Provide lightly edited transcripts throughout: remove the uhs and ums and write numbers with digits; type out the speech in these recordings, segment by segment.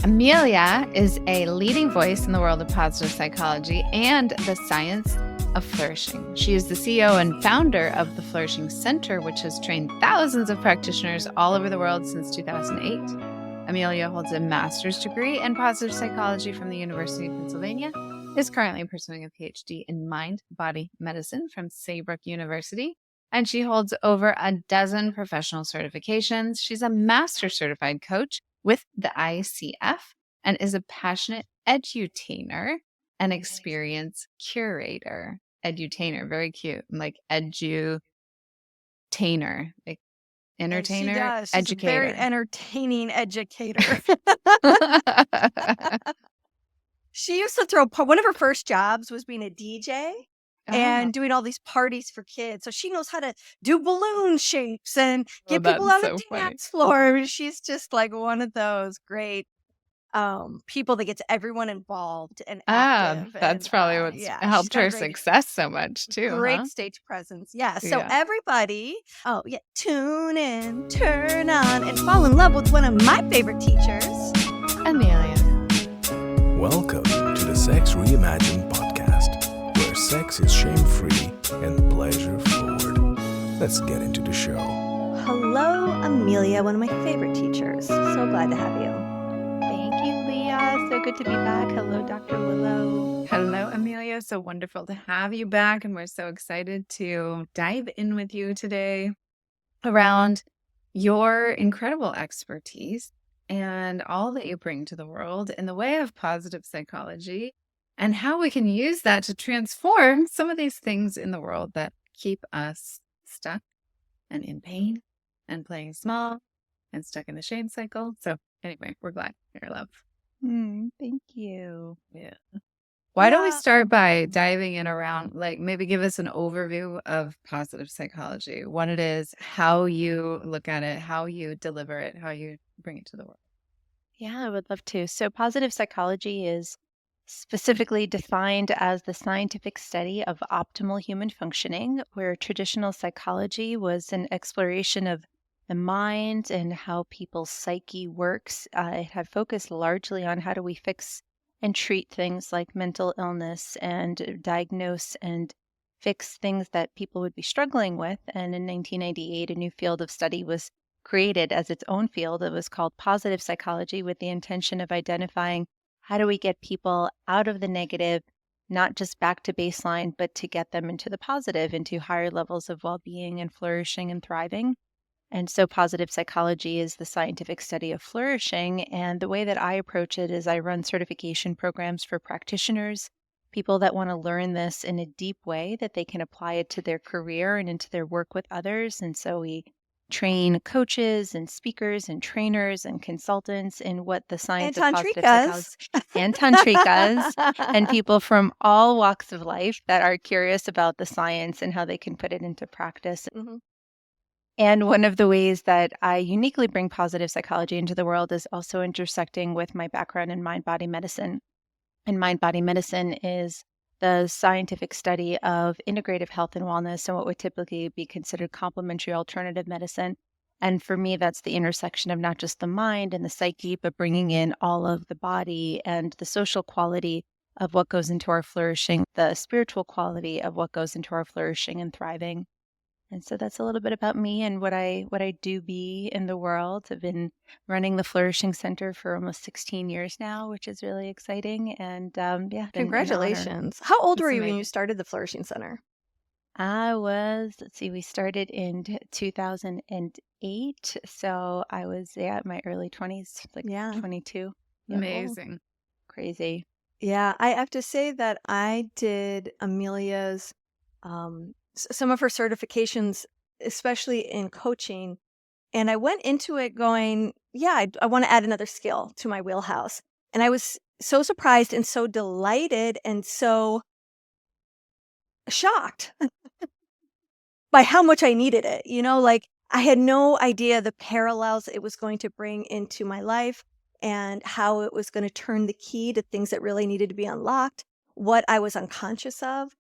Emiliya is a leading voice in the world of positive psychology and the science of flourishing. She is the CEO and founder of the Flourishing Center, which has trained thousands of practitioners all over the world since 2008. Emiliya holds a master's degree in positive psychology from the University of Pennsylvania, is currently pursuing a PhD in mind-body medicine from Saybrook University, and she holds over a dozen professional certifications. She's a master certified coach with the ICF and is a passionate edutainer and experience curator. Edutainer, very cute. I'm like edutainer, like entertainer, And she does. She's educator. a very entertaining educator. She used to throw, one of her first jobs was being a DJ and doing all these parties for kids. So she knows how to do balloon shapes and get people on the dance floor. She's just like one of those great people that gets everyone involved and active. That's probably what's helped her success so much too. Great stage presence. Yeah. So everybody, tune in, turn on, and fall in love with one of my favorite teachers, Emiliya. Welcome to the Sex Reimagined podcast, where sex is shame-free and pleasure-forward. Let's get into the show. Hello, Emiliya, one of my favorite teachers. So glad to have you. Thank you, Leah. So good to be back. Hello, Dr. Willow. Hello, Emiliya. So wonderful to have you back. And we're so excited to dive in with you today around your incredible expertise and all that you bring to the world in the way of positive psychology and how we can use that to transform some of these things in the world that keep us stuck and in pain and playing small and stuck in the shame cycle. So anyway, we're glad you're here, love. Thank you. Yeah. Why don't we start by diving in around, like, maybe give us an overview of positive psychology, what it is, how you look at it, how you deliver it, how you bring it to the world. Yeah, I would love to. So positive psychology is specifically defined as the scientific study of optimal human functioning, where traditional psychology was an exploration of the mind and how people's psyche works. It had focused largely on how do we fix and treat things like mental illness and diagnose and fix things that people would be struggling with. And in 1998, a new field of study was created as its own field. It was called positive psychology, with the intention of identifying how do we get people out of the negative, not just back to baseline, but to get them into the positive, into higher levels of well-being and flourishing and thriving. And so positive psychology is the scientific study of flourishing. And the way that I approach it is I run certification programs for practitioners, people that want to learn this in a deep way that they can apply it to their career and into their work with others. And so we train coaches and speakers and trainers and consultants in what the science of positive psychology and tantrikas and people from all walks of life that are curious about the science and how they can put it into practice. Mm-hmm. And one of the ways that I uniquely bring positive psychology into the world is also intersecting with my background in mind-body medicine. And mind-body medicine is the scientific study of integrative health and wellness and what would typically be considered complementary alternative medicine. And for me, that's the intersection of not just the mind and the psyche, but bringing in all of the body and the social quality of what goes into our flourishing, the spiritual quality of what goes into our flourishing and thriving. And so that's a little bit about me and what I do be in the world. I've been running the Flourishing Center for almost 16 years now, which is really exciting. And congratulations. How old were you when you started the Flourishing Center? I was, we started in 2008. So I was at my early 20s, 22. Amazing. Crazy. Yeah, I have to say that I did Emiliya's some of her certifications, especially in coaching. And I went into it going, I want to add another skill to my wheelhouse. And I was so surprised and so delighted and so shocked by how much I needed it. Like I had no idea the parallels it was going to bring into my life and how it was going to turn the key to things that really needed to be unlocked, what I was unconscious of.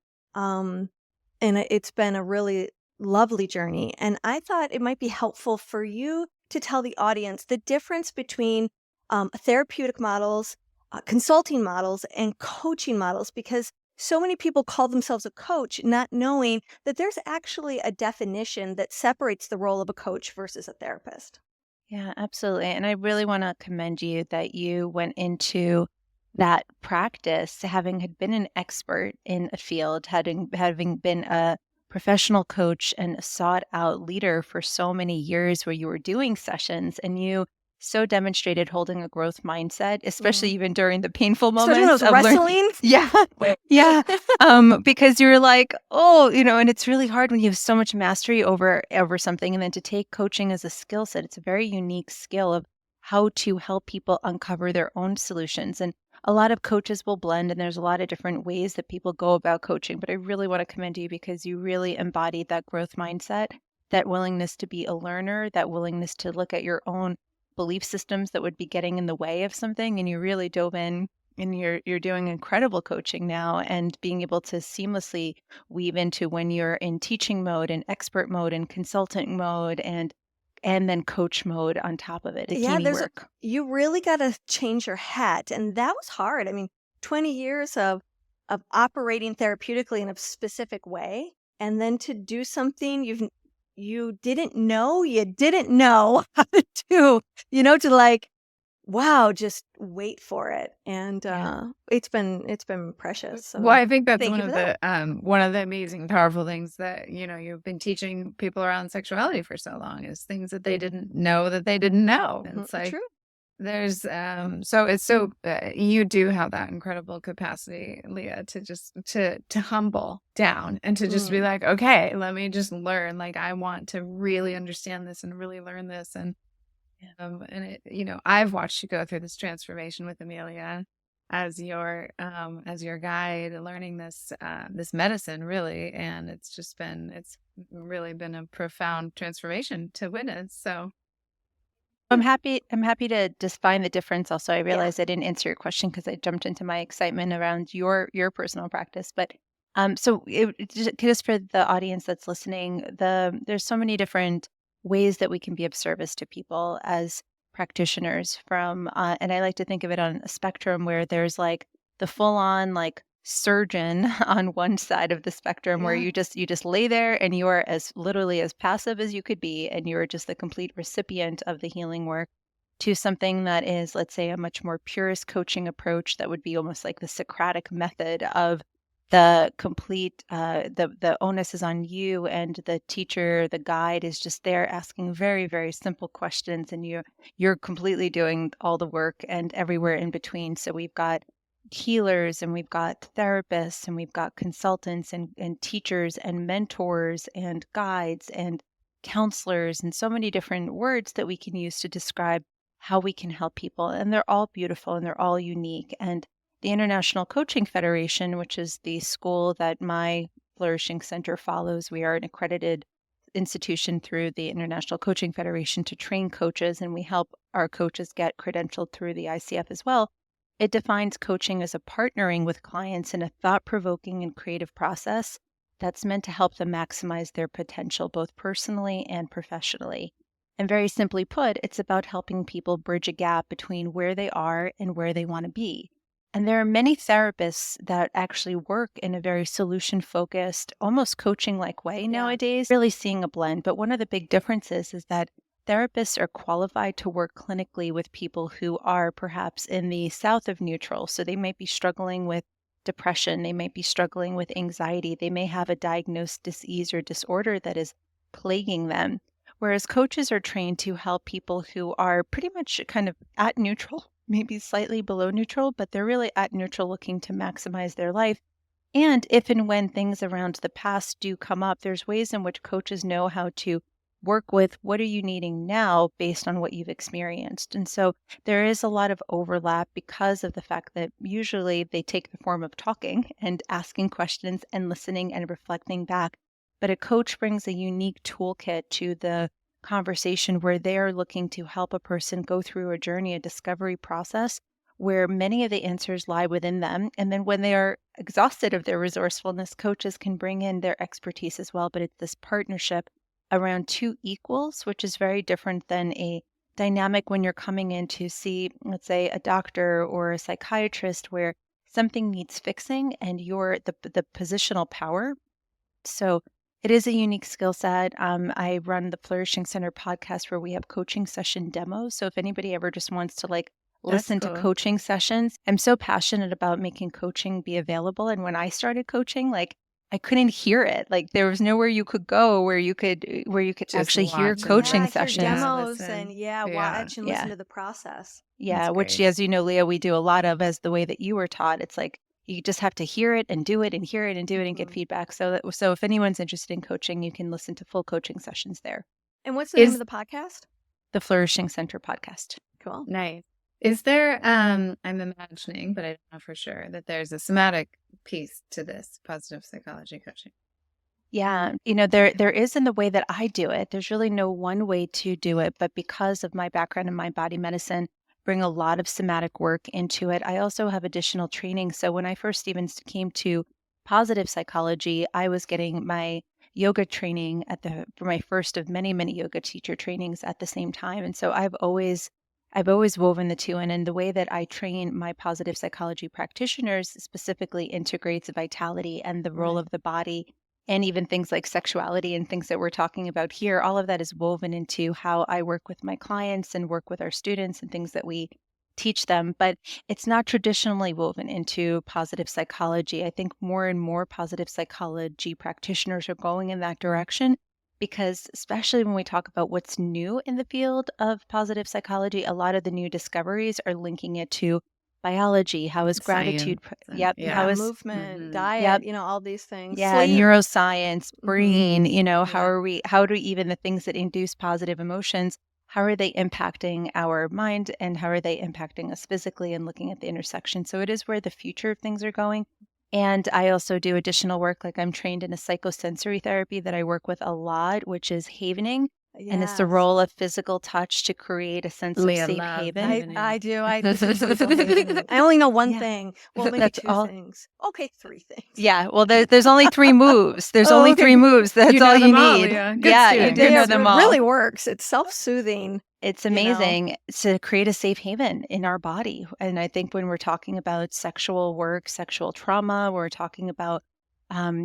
And it's been a really lovely journey. And I thought it might be helpful for you to tell the audience the difference between therapeutic models, consulting models, and coaching models, because so many people call themselves a coach, not knowing that there's actually a definition that separates the role of a coach versus a therapist. Yeah, absolutely. And I really want to commend you that you went into that practice, having had been an expert in a field, having been a professional coach and a sought out leader for so many years where you were doing sessions and you so demonstrated holding a growth mindset, especially even during the painful Especially when I moments was of learning. wrestling. Yeah. Yeah. Because you're like, oh, and it's really hard when you have so much mastery over something, and then to take coaching as a skill set. It's a very unique skill of how to help people uncover their own solutions. And a lot of coaches will blend, and there's a lot of different ways that people go about coaching. But I really want to commend you because you really embodied that growth mindset, that willingness to be a learner, that willingness to look at your own belief systems that would be getting in the way of something, and you really dove in. And you're doing incredible coaching now, and being able to seamlessly weave into when you're in teaching mode and expert mode and consultant mode and then coach mode on top of it. Yeah, Bikini work. you really got to change your hat, and that was hard. I mean, 20 years of operating therapeutically in a specific way, and then to do something you didn't know how to do, to like, wow, just wait for it. And it's been precious. So Well, I think that's thank one you of for that. the one of the amazing, powerful things that you've been teaching people around sexuality for so long, is things that they didn't know that they didn't know. And it's like True. there's so it's so you do have that incredible capacity, Leah, to just to humble down and to just be like, okay, let me just learn. Like, I want to really understand this and really learn this. And it, I've watched you go through this transformation with Emiliya as your guide, learning this medicine, really. And it's really been a profound transformation to witness. So I'm happy to just find the difference. Also, I realized I didn't answer your question because I jumped into my excitement around your personal practice. But so just for the audience that's listening, there's so many different ways that we can be of service to people as practitioners. And I like to think of it on a spectrum where there's like the full on like surgeon on one side of the spectrum where you just lay there and you are as literally as passive as you could be, and you're just the complete recipient of the healing work, to something that is, let's say, a much more purist coaching approach that would be almost like the Socratic method of the complete the onus is on you, and the teacher, the guide, is just there asking very, very simple questions, and you're completely doing all the work and everywhere in between. So we've got healers, and we've got therapists, and we've got consultants, and teachers, and mentors, and guides, and counselors, and so many different words that we can use to describe how we can help people. And they're all beautiful and they're all unique. And the International Coaching Federation, which is the school that my Flourishing Center follows, we are an accredited institution through the International Coaching Federation to train coaches, and we help our coaches get credentialed through the ICF as well. It defines coaching as a partnering with clients in a thought-provoking and creative process that's meant to help them maximize their potential, both personally and professionally. And very simply put, it's about helping people bridge a gap between where they are and where they want to be. And there are many therapists that actually work in a very solution-focused, almost coaching-like way nowadays, really seeing a blend. But one of the big differences is that therapists are qualified to work clinically with people who are perhaps in the south of neutral. So they might be struggling with depression, they might be struggling with anxiety, they may have a diagnosed disease or disorder that is plaguing them. Whereas coaches are trained to help people who are pretty much kind of at neutral, maybe slightly below neutral, but they're really at neutral, looking to maximize their life. And if and when things around the past do come up, there's ways in which coaches know how to work with what are you needing now based on what you've experienced. And so there is a lot of overlap because of the fact that usually they take the form of talking and asking questions and listening and reflecting back. But a coach brings a unique toolkit to the conversation where they are looking to help a person go through a journey, a discovery process where many of the answers lie within them. And then when they are exhausted of their resourcefulness, coaches can bring in their expertise as well. But it's this partnership around two equals, which is very different than a dynamic when you're coming in to see, let's say, a doctor or a psychiatrist where something needs fixing and you're the positional power. So it is a unique skill set. I run the Flourishing Center podcast where we have coaching session demos. So if anybody ever just wants to listen to coaching sessions, I'm so passionate about making coaching be available. And when I started coaching, I couldn't hear it. There was nowhere you could go where you could Just actually hear watch and coaching hear sessions. demos listen. and Yeah. watch and listen Yeah. to the process. Yeah, That's which, great. as you know, Leah, we do a lot of as the way that you were taught. It's you just have to hear it and do it and hear it and do it and get Mhm. feedback. So if anyone's interested in coaching, you can listen to full coaching sessions there. And what's the name of the podcast? The Flourishing Center podcast. Cool. Nice. Is there, I'm imagining, but I don't know for sure, that there's a somatic piece to this positive psychology coaching? Yeah, there is in the way that I do it. There's really no one way to do it, but because of my background in mind body medicine, bring a lot of somatic work into it. I also have additional training. So when I first even came to positive psychology, I was getting my yoga training for my first of many, many yoga teacher trainings at the same time. And so I've always woven the two in. And the way that I train my positive psychology practitioners specifically integrates vitality and the role Right. of the body, and even things like sexuality and things that we're talking about here. All of that is woven into how I work with my clients and work with our students and things that we teach them. But it's not traditionally woven into positive psychology. I think more and more positive psychology practitioners are going in that direction because, especially when we talk about what's new in the field of positive psychology, a lot of the new discoveries are linking it to biology. How is gratitude? Science and- How is movement, Mhm. diet, all these things. yeah, Sleep. neuroscience, brain, Yeah. how do even the things that induce positive emotions, how are they impacting our mind and how are they impacting us physically, and looking at the intersection. So it is where the future of things are going. And I also do additional work, I'm trained in a psychosensory therapy that I work with a lot, which is havening. And it's the Yes. role of physical touch to create a sense Leah of safe loves haven. havening. I do. I listen to people havening. I only know one Yeah. thing. Well, maybe That's two all. things. Okay, three things. Yeah, well, there's only 3 moves. There's Oh, only okay. 3 moves. That's You know all you them all, need. Leah. Good Yeah, student. you Good know It them all. really works. It's self-soothing. It's you know. amazing to create a safe haven in our body. And I think when we're talking about sexual work, sexual trauma, we're talking about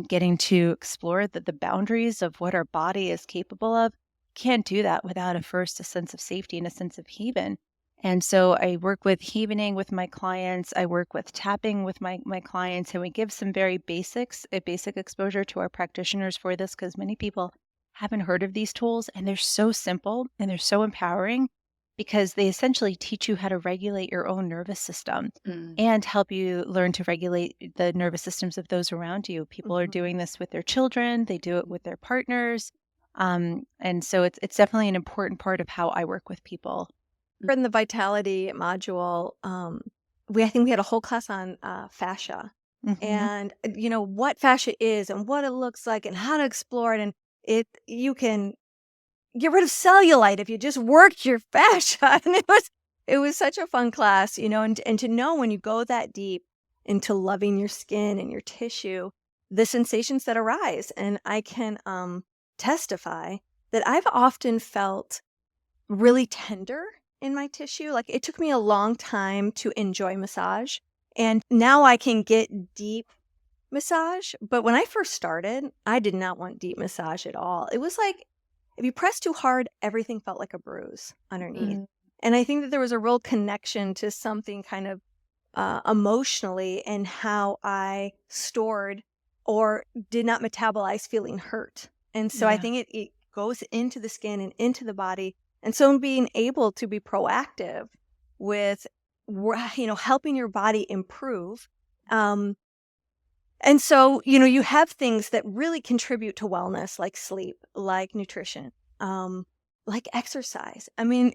getting to explore the boundaries of what our body is capable of. Can't do that without a sense of safety and a sense of haven. And so I work with havening with my clients. I work with tapping with my clients, and we give some very basic exposure to our practitioners for this, because many people haven't heard of these tools, and they're so simple and they're so empowering because they essentially teach you how to regulate your own nervous system and help you learn to regulate the nervous systems of those around you. People are doing this with their children. They do it with their partners. And so it's definitely an important part of how I work with people. In the vitality module, I think we had a whole class on fascia and what fascia is and what it looks like and how to explore it. And you can get rid of cellulite if you just work your fascia. And it was such a fun class, and to know when you go that deep into loving your skin and your tissue, the sensations that arise. And I can testify that I've often felt really tender in my tissue. Like, it took me a long time to enjoy massage, and now I can get deep massage. But when I first started, I did not want deep massage at all. It was like, if you press too hard, everything felt like a bruise underneath. And I think that there was a real connection to something kind of emotionally and how I stored or did not metabolize feeling hurt. And so I think it goes into the skin and into the body. And so being able to be proactive with, helping your body improve. And so, you have things that really contribute to wellness, like sleep, like nutrition, like exercise. I mean,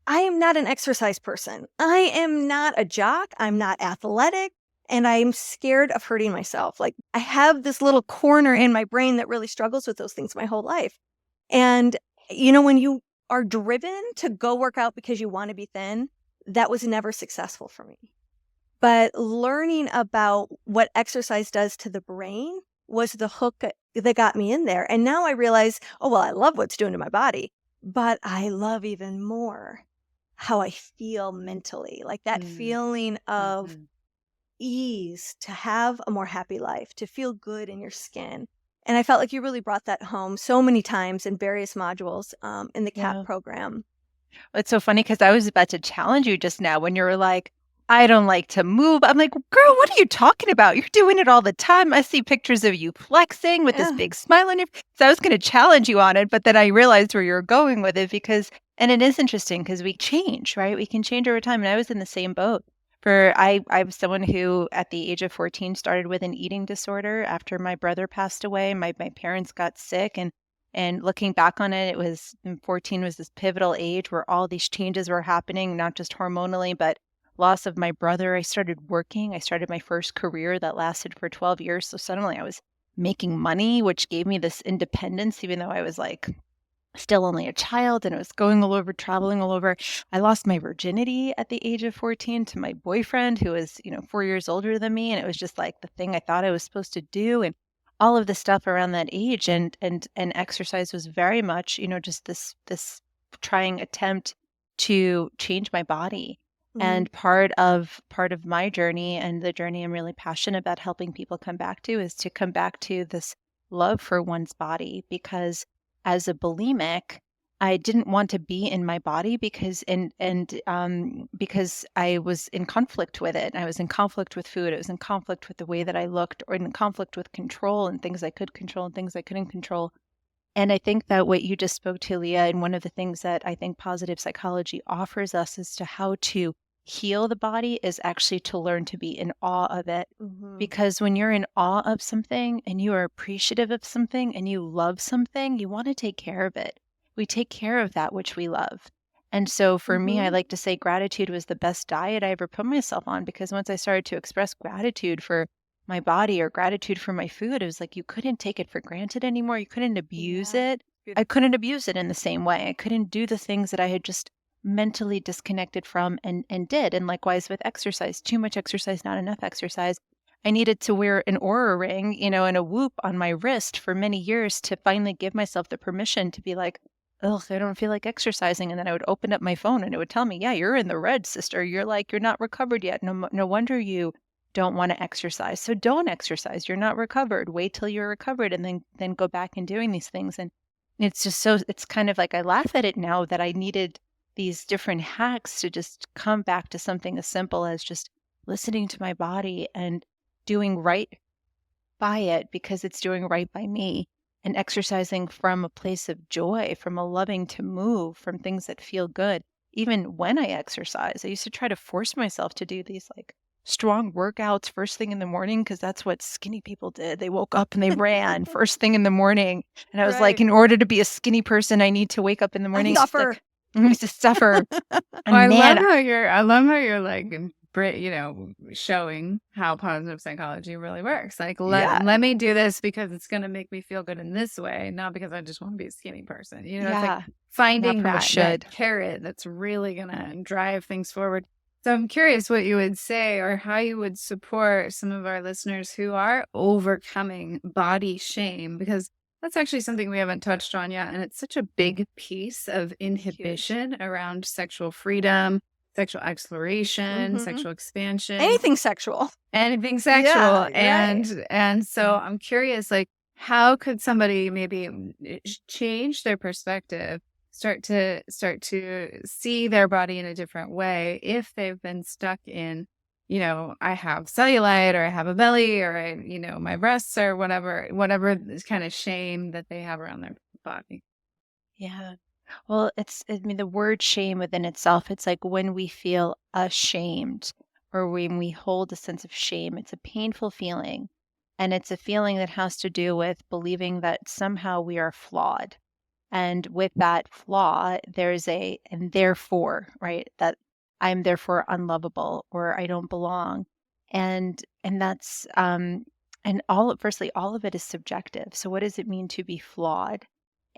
I am not an exercise person. I am not a jock. I'm not athletic. And I'm scared of hurting myself. Like, I have this little corner in my brain that really struggles with those things my whole life. And, when you are driven to go work out because you want to be thin, that was never successful for me. But learning about what exercise does to the brain was the hook that got me in there. And now I realize, I love what it's doing to my body, but I love even more how I feel mentally, like that feeling of Mhm. ease, to have a more happy life, to feel good in your skin. And I felt like you really brought that home so many times in various modules in the CAP Yeah. program. It's so funny because I was about to challenge you just now when you were like, I don't like to move. I'm like, girl, what are you talking about? You're doing it all the time. I see pictures of you flexing with this Yeah. big smile on your face. So I was going to challenge you on it, but then I realized where you're going with it because, and it is interesting because we change, right? We can change over time. And I was in the same boat. I'm someone who at the age of 14 started with an eating disorder after my brother passed away. My parents got sick, and looking back on it, 14 was this pivotal age where all these changes were happening, not just hormonally, but loss of my brother. I started working. I started my first career that lasted for 12 years. So suddenly I was making money, which gave me this independence, even though I was like still only a child and I was going all over, traveling all over. I lost my virginity at the age of 14 to my boyfriend, who was, 4 years older than me. And it was just like the thing I thought I was supposed to do. And all of the stuff around that age, and exercise was very much, just this trying attempt to change my body. And part of my journey, and the journey I'm really passionate about helping people come back to, is to come back to this love for one's body. Because as a bulimic, I didn't want to be in my body because I was in conflict with it. I was in conflict with food. I was in conflict with the way that I looked, or in conflict with control and things I could control and things I couldn't control. And I think that what you just spoke to, Leah, and one of the things that I think positive psychology offers us as to how to heal the body is actually to learn to be in awe of it. Because when you're in awe of something and you are appreciative of something and you love something, you want to take care of it. We take care of that which we love. And so for me, I like to say gratitude was the best diet I ever put myself on, because once I started to express gratitude for my body or gratitude for my food, it was like you couldn't take it for granted anymore. You couldn't abuse it. I couldn't abuse it in the same way. I couldn't do the things that I had just mentally disconnected from and did. And likewise with exercise, too much exercise, not enough exercise. I needed to wear an Aura ring, and a whoop on my wrist for many years to finally give myself the permission to be like, ugh, I don't feel like exercising. And then I would open up my phone and it would tell me, yeah, you're in the red, sister. You're not recovered yet. No wonder you don't want to exercise. So don't exercise. You're not recovered. Wait till you're recovered and then go back and doing these things. And it's kind of like I laugh at it now that I needed these different hacks to just come back to something as simple as just listening to my body and doing right by it because it's doing right by me, and exercising from a place of joy, from a loving to move, from things that feel good. Even when I exercise, I used to try to force myself to do these like strong workouts first thing in the morning because that's what skinny people did. They woke up and they ran first thing in the morning. And I was like, in order to be a skinny person, I need to wake up in the morning. Suffer. I used to suffer. Well, And I man, love how you're like, showing how positive psychology really works. Like, let me do this because it's going to make me feel good in this way, not because I just want to be a skinny person. It's like finding that carrot that's really going to drive things forward. So I'm curious what you would say or how you would support some of our listeners who are overcoming body shame, because that's actually something we haven't touched on yet. And it's such a big piece of inhibition around sexual freedom, sexual exploration, sexual expansion. Anything sexual. Yeah, and so I'm curious, like, how could somebody maybe change their perspective, start to see their body in a different way if they've been stuck in, I have cellulite, or I have a belly, or my breasts, or whatever kind of shame that they have around their body. Yeah. Well, the word shame within itself, it's like when we feel ashamed or when we hold a sense of shame, it's a painful feeling. And it's a feeling that has to do with believing that somehow we are flawed. And with that flaw, and therefore, right, that I'm therefore unlovable or I don't belong. And that's, firstly, all of it is subjective. So what does it mean to be flawed?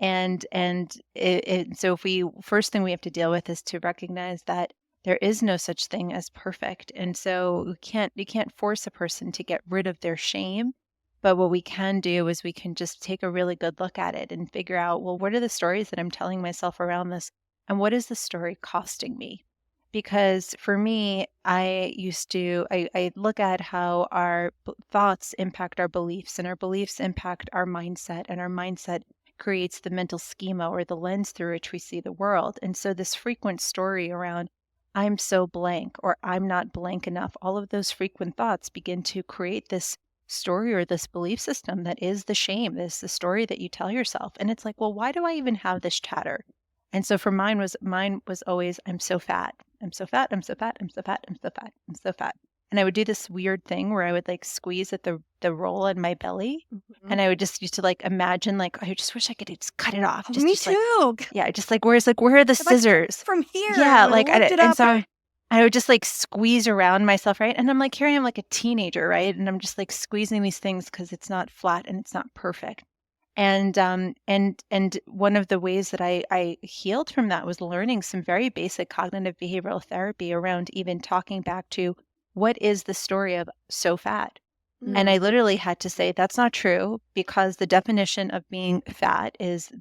So first thing we have to deal with is to recognize that there is no such thing as perfect. And so you can't force a person to get rid of their shame. But what we can do is we can just take a really good look at it and figure out, well, what are the stories that I'm telling myself around this? And what is the story costing me? Because for me, I look at how our thoughts impact our beliefs, and our beliefs impact our mindset, and our mindset creates the mental schema or the lens through which we see the world. And so this frequent story around, I'm so blank or I'm not blank enough, all of those frequent thoughts begin to create this story or this belief system that is the shame, this the story that you tell yourself. And it's like, well, why do I even have this chatter? And so for mine was always, I'm so fat. I'm so fat. I'm so fat. I'm so fat. I'm so fat. I'm so fat. And I would do this weird thing where I would like squeeze at the roll in my belly. Mhm. And I would just used to like imagine like, I just wish I could just cut it off. Oh, Just, me just like, too. yeah, just like where are the If I cut scissors? from here, Yeah, and like lift it and up, so I would just like squeeze around myself, right? And I'm like, here I am like a teenager, right? And I'm just like squeezing these things because it's not flat and it's not perfect. And one of the ways that I healed from that was learning some very basic cognitive behavioral therapy around even talking back to what is the story of so fat. And I literally had to say, that's not true, because the definition of being fat is,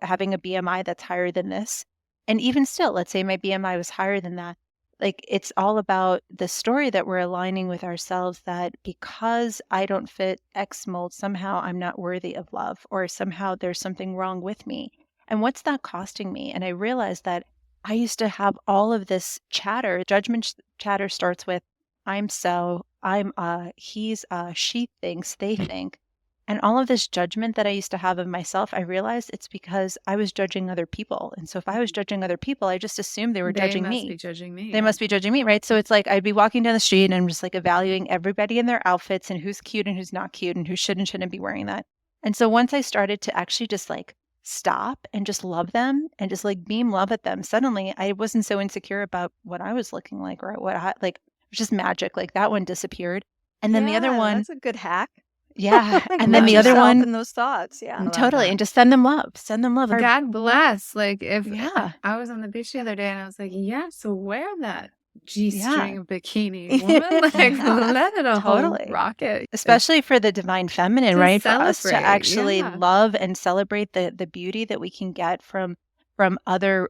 having a BMI that's higher than this. And even still, let's say my BMI was higher than that. Like, it's all about the story that we're aligning with ourselves, that because I don't fit X mold, somehow I'm not worthy of love, or somehow there's something wrong with me. And what's that costing me? And I realized that I used to have all of this chatter. Judgment chatter starts with, I'm so, I'm he's she thinks, they think. And all of this judgment that I used to have of myself, I realized it's because I was judging other people. And so if I was judging other people, I just assumed they were judging me. They must be judging me. They must be judging me, right? So it's like I'd be walking down the street and I'm just like evaluating everybody in their outfits and who's cute and who's not cute and who should and shouldn't be wearing that. And so once I started to actually just like stop and just love them and just like beam love at them, suddenly I wasn't so insecure about what I was looking like or what I like. It was just magic. Like that one disappeared. And then the other one, that's a good hack. yeah. And then Let the other yourself one, in those thoughts. Yeah. love totally. that. And just send them love. Send them love. God bless. Like if Yeah. I was on the beach the other day and I was like, yeah, so wear that Yeah. G-string bikini, woman. Like let it all Totally. rocket. Especially for the divine feminine, To right? For us to celebrate, actually yeah. love and celebrate the beauty that we can get from other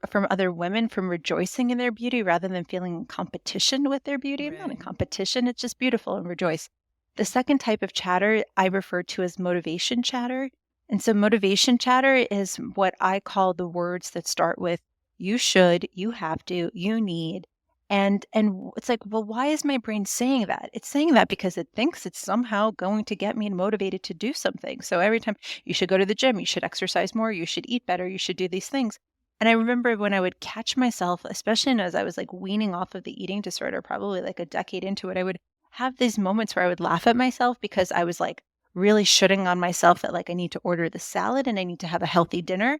women, from rejoicing in their beauty rather than feeling in competition with their beauty. I'm not in Right. competition. It's just beautiful and rejoice. The second type of chatter I refer to as motivation chatter. And so motivation chatter is what I call the words that start with you should, you have to, you need. And it's like, well, why is my brain saying that? It's saying that because it thinks it's somehow going to get me motivated to do something. So every time you should go to the gym, you should exercise more, you should eat better, you should do these things. And I remember when I would catch myself, especially as I was like weaning off of the eating disorder, probably like a decade into it, I would have these moments where I would laugh at myself because I was like really shooting on myself that like I need to order the salad and I need to have a healthy dinner.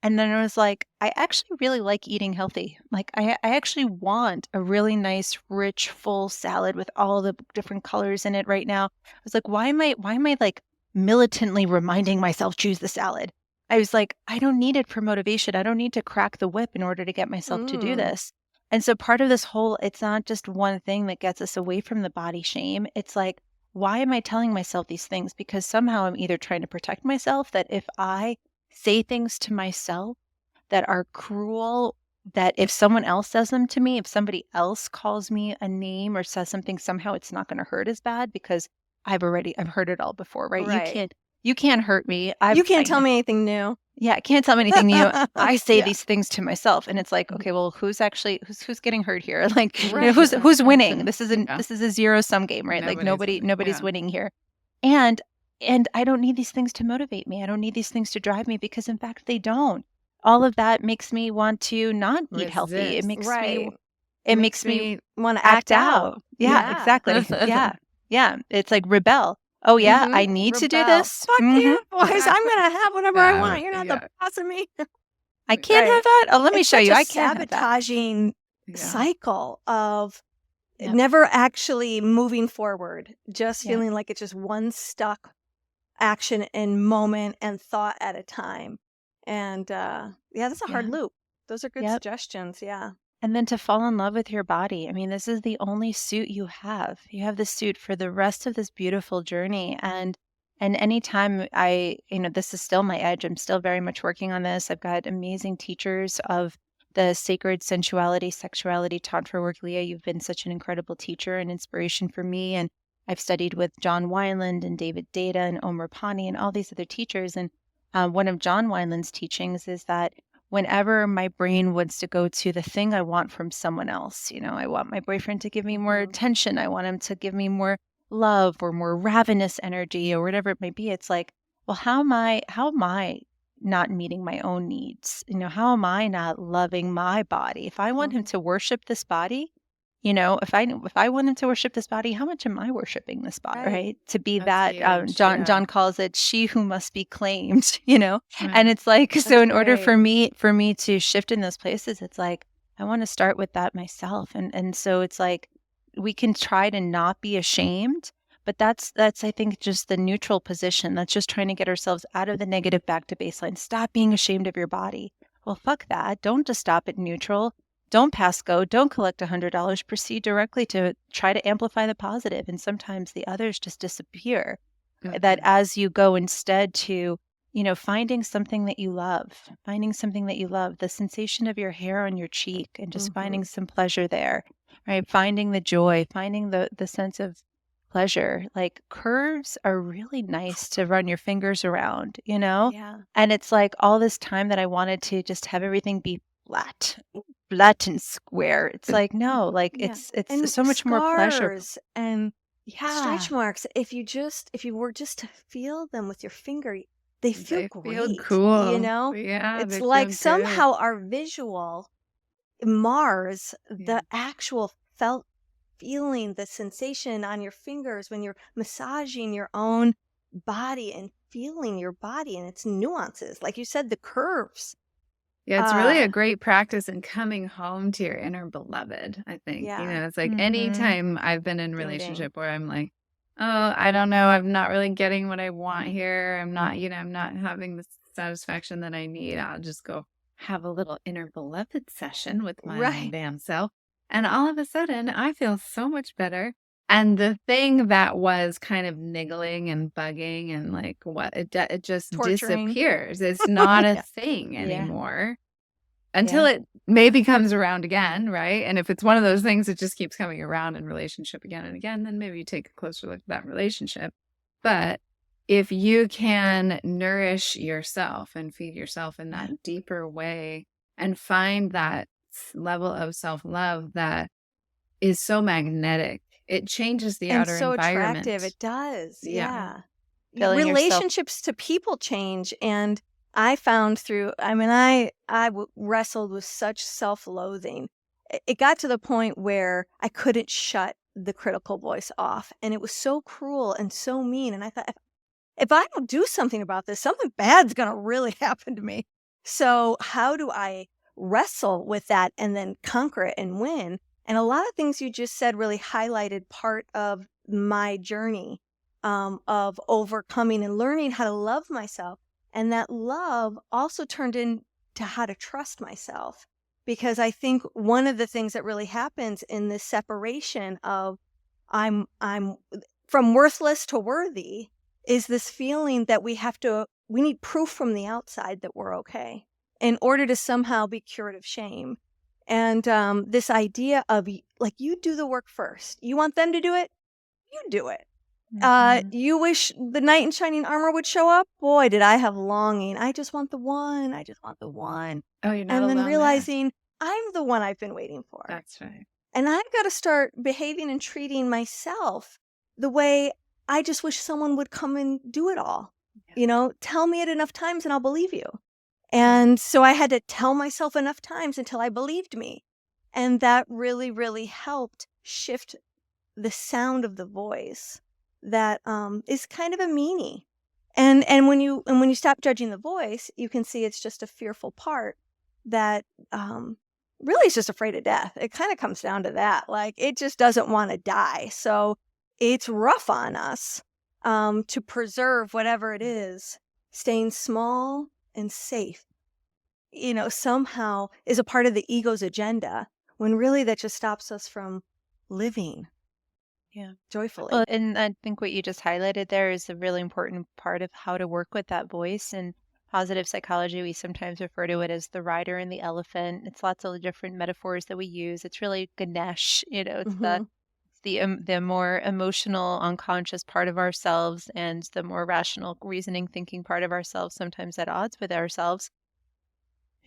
And then I was like, I actually really like eating healthy. Like I actually want a really nice, rich, full salad with all the different colors in it right now. I was like, why am I like militantly reminding myself choose the salad? I was like, I don't need it for motivation. I don't need to crack the whip in order to get myself to do this. And so part of this whole, it's not just one thing that gets us away from the body shame. It's like, why am I telling myself these things? Because somehow I'm either trying to protect myself, that if I say things to myself that are cruel, that if someone else does them to me, if somebody else calls me a name or says something, somehow it's not going to hurt as bad because I've heard it all before, right? Right. You can't hurt me. You can't tell me anything new. Yeah, can't tell me anything new. I say Yeah. these things to myself, and it's like, okay, well, who's getting hurt here? Like, Right. who's winning? This is Yeah. a zero sum game, right? Like Nobody's nobody's winning. winning here. And I don't need these things to motivate me. I don't need these things to drive me because in fact they don't. All of that makes me want to not eat healthy. It Resist. makes Right. makes me Want to act out. Yeah, exactly. Yeah. Yeah. It's like rebel. Oh yeah, Mhm. I need to do Rebel. this. Fuck Mhm. you, boys. I'm going to have whatever I Yeah. want. You're not Yeah. the boss of me. I can't Right. have that. Oh, let me It's show such you. a I can't have that. sabotaging Yeah. cycle of Yep. never actually moving forward, just Yep. feeling like it's just one stuck action and moment and thought at a time. And yeah, that's a hard Yeah. loop. Those are good Yep. suggestions. Yeah. And then to fall in love with your body. I mean, this is the only suit you have. You have this suit for the rest of this beautiful journey. And And anytime this is still my edge, I'm still very much working on this. I've got amazing teachers of the sacred sensuality, sexuality, tantra work. Leah, you've been such an incredible teacher and inspiration for me. And I've studied with John Wineland and David Data and Omer Pani and all these other teachers. And one of John Wineland's teachings is that whenever my brain wants to go to the thing I want from someone else, I want my boyfriend to give me more attention. I want him to give me more love or more ravenous energy or whatever it may be. It's like, well, how am I not meeting my own needs? How am I not loving my body? If I want him to worship this body, if I want him to worship this body, how much am I worshiping this body, right? To be That's that, huge, John calls it she who must be claimed, and Right. it's like, so in order great. for me to shift in those places, it's like, I want to start with that myself. And so it's like, we can try to not be ashamed, but that's, I think, just the neutral position. That's just trying to get ourselves out of the negative back to baseline. Stop being ashamed of your body. Well, fuck that. Don't just stop at neutral. Don't pass go. Don't collect $100. Proceed directly to try to amplify the positive. And sometimes the others just disappear. That as you go instead to, finding something that you love, the sensation of your hair on your cheek and just finding some pleasure there, right? Finding the joy, finding the sense of pleasure. Like curves are really nice to run your fingers around, Yeah. And it's like all this time that I wanted to just have everything be flat and square. It's like, no, like Yeah. it's And so much more pleasure. scars and Yeah. stretch marks, if you were just to feel them with your finger, they feel They feel great, cool. Yeah, It's they like feel good. somehow our visual mars Yeah. the actual felt feeling, the sensation on your fingers when you're massaging your own body and feeling your body and its nuances. Like you said, the curves. Yeah, it's really a great practice in coming home to your inner beloved, I think. Yeah. It's like Mhm. anytime I've been in a Ding, ding. relationship where I'm like, oh, I don't know, I'm not really getting what I want here. I'm not, I'm not having the satisfaction that I need. I'll just go have a little inner beloved session with my own Right. damn self. And all of a sudden, I feel so much better. And the thing that was kind of niggling and bugging and like it just Torturing. disappears. It's not a Yeah. thing Yeah. anymore until it maybe comes around again, right? And if it's one of those things that just keeps coming around in relationship again and again, then maybe you take a closer look at that relationship. But if you can nourish yourself and feed yourself in that deeper way and find that level of self-love that is so magnetic, it changes the And outer so environment. attractive. It does. Yeah. Filling yourself- Relationships to people change. And I found I wrestled with such self-loathing. It got to the point where I couldn't shut the critical voice off. And it was so cruel and so mean. And I thought, if I don't do something about this, something bad's going to really happen to me. So how do I wrestle with that and then conquer it and win? And a lot of things you just said really highlighted part of my journey of overcoming and learning how to love myself. And that love also turned into how to trust myself. Because I think one of the things that really happens in this separation of I'm from worthless to worthy is this feeling that we need proof from the outside that we're okay in order to somehow be cured of shame. And this idea of like, you do the work first. You want them to do it? You do it. You wish the knight in shining armor would show up? Boy, did I have longing. I just want the one. I just want the one. Oh, you're not And then alone realizing I'm the one I've been waiting for. That's right. And I've got to start behaving and treating myself the way I just wish someone would come and do it all. Tell me it enough times and I'll believe you. And so I had to tell myself enough times until I believed me. And that really, really helped shift the sound of the voice that is kind of a meanie. And when you stop judging the voice, you can see it's just a fearful part that really is just afraid of death. It kind of comes down to that. Like, it just doesn't want to die. So it's rough on us to preserve whatever it is, staying small and safe, somehow is a part of the ego's agenda, when really that just stops us from living. Yeah. joyfully. Well, and I think what you just highlighted there is a really important part of how to work with that voice. And positive psychology, we sometimes refer to it as the rider and the elephant. It's lots of different metaphors that we use. It's really Ganesh, it's Hmm. the more emotional, unconscious part of ourselves and the more rational, reasoning, thinking part of ourselves, sometimes at odds with ourselves.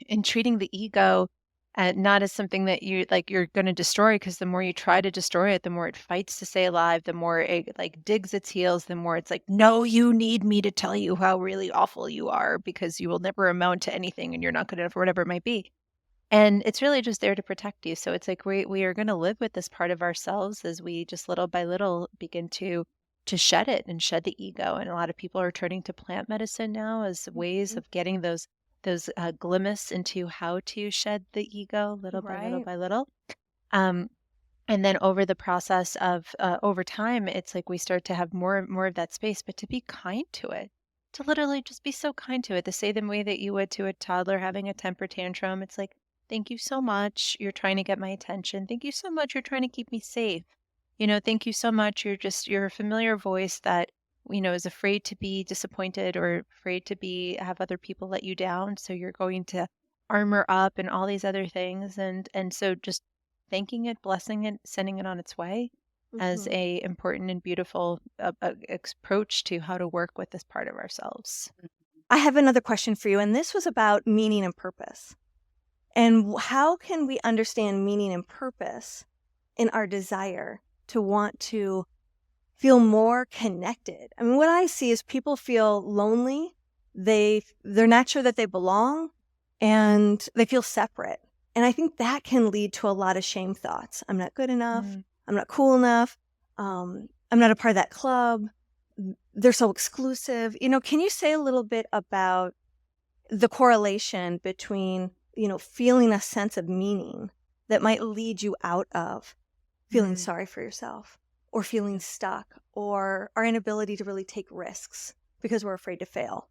And treating the ego not as something that you're going to destroy, because the more you try to destroy it, the more it fights to stay alive, the more it like digs its heels, the more it's like, no, you need me to tell you how really awful you are because you will never amount to anything and you're not good enough or whatever it might be. And it's really just there to protect you. So it's like we are going to live with this part of ourselves as we just little by little begin to shed it and shed the ego. And a lot of people are turning to plant medicine now as ways of getting those glimmers into how to shed the ego little by little Right. by little. Um, and then over the process of over time, it's like we start to have more and more of that space, but to be kind to it, to literally just be so kind to it, the same way that you would to a toddler having a temper tantrum. It's like, thank you so much. You're trying to get my attention. Thank you so much. You're trying to keep me safe. Thank you so much. You're a familiar voice that, is afraid to be disappointed or afraid to have other people let you down. So you're going to armor up and all these other things. And so just thanking it, blessing it, sending it on its way as Mhm. a important and beautiful approach to how to work with this part of ourselves. I have another question for you, and this was about meaning and purpose. And how can we understand meaning and purpose in our desire to want to feel more connected? I mean, what I see is people feel lonely. They're not sure that they belong, and they feel separate. And I think that can lead to a lot of shame thoughts. I'm not good enough. Mm. I'm not cool enough. I'm not a part of that club. They're so exclusive. Can you say a little bit about the correlation between, feeling a sense of meaning that might lead you out of feeling sorry for yourself or feeling stuck or our inability to really take risks because we're afraid to fail?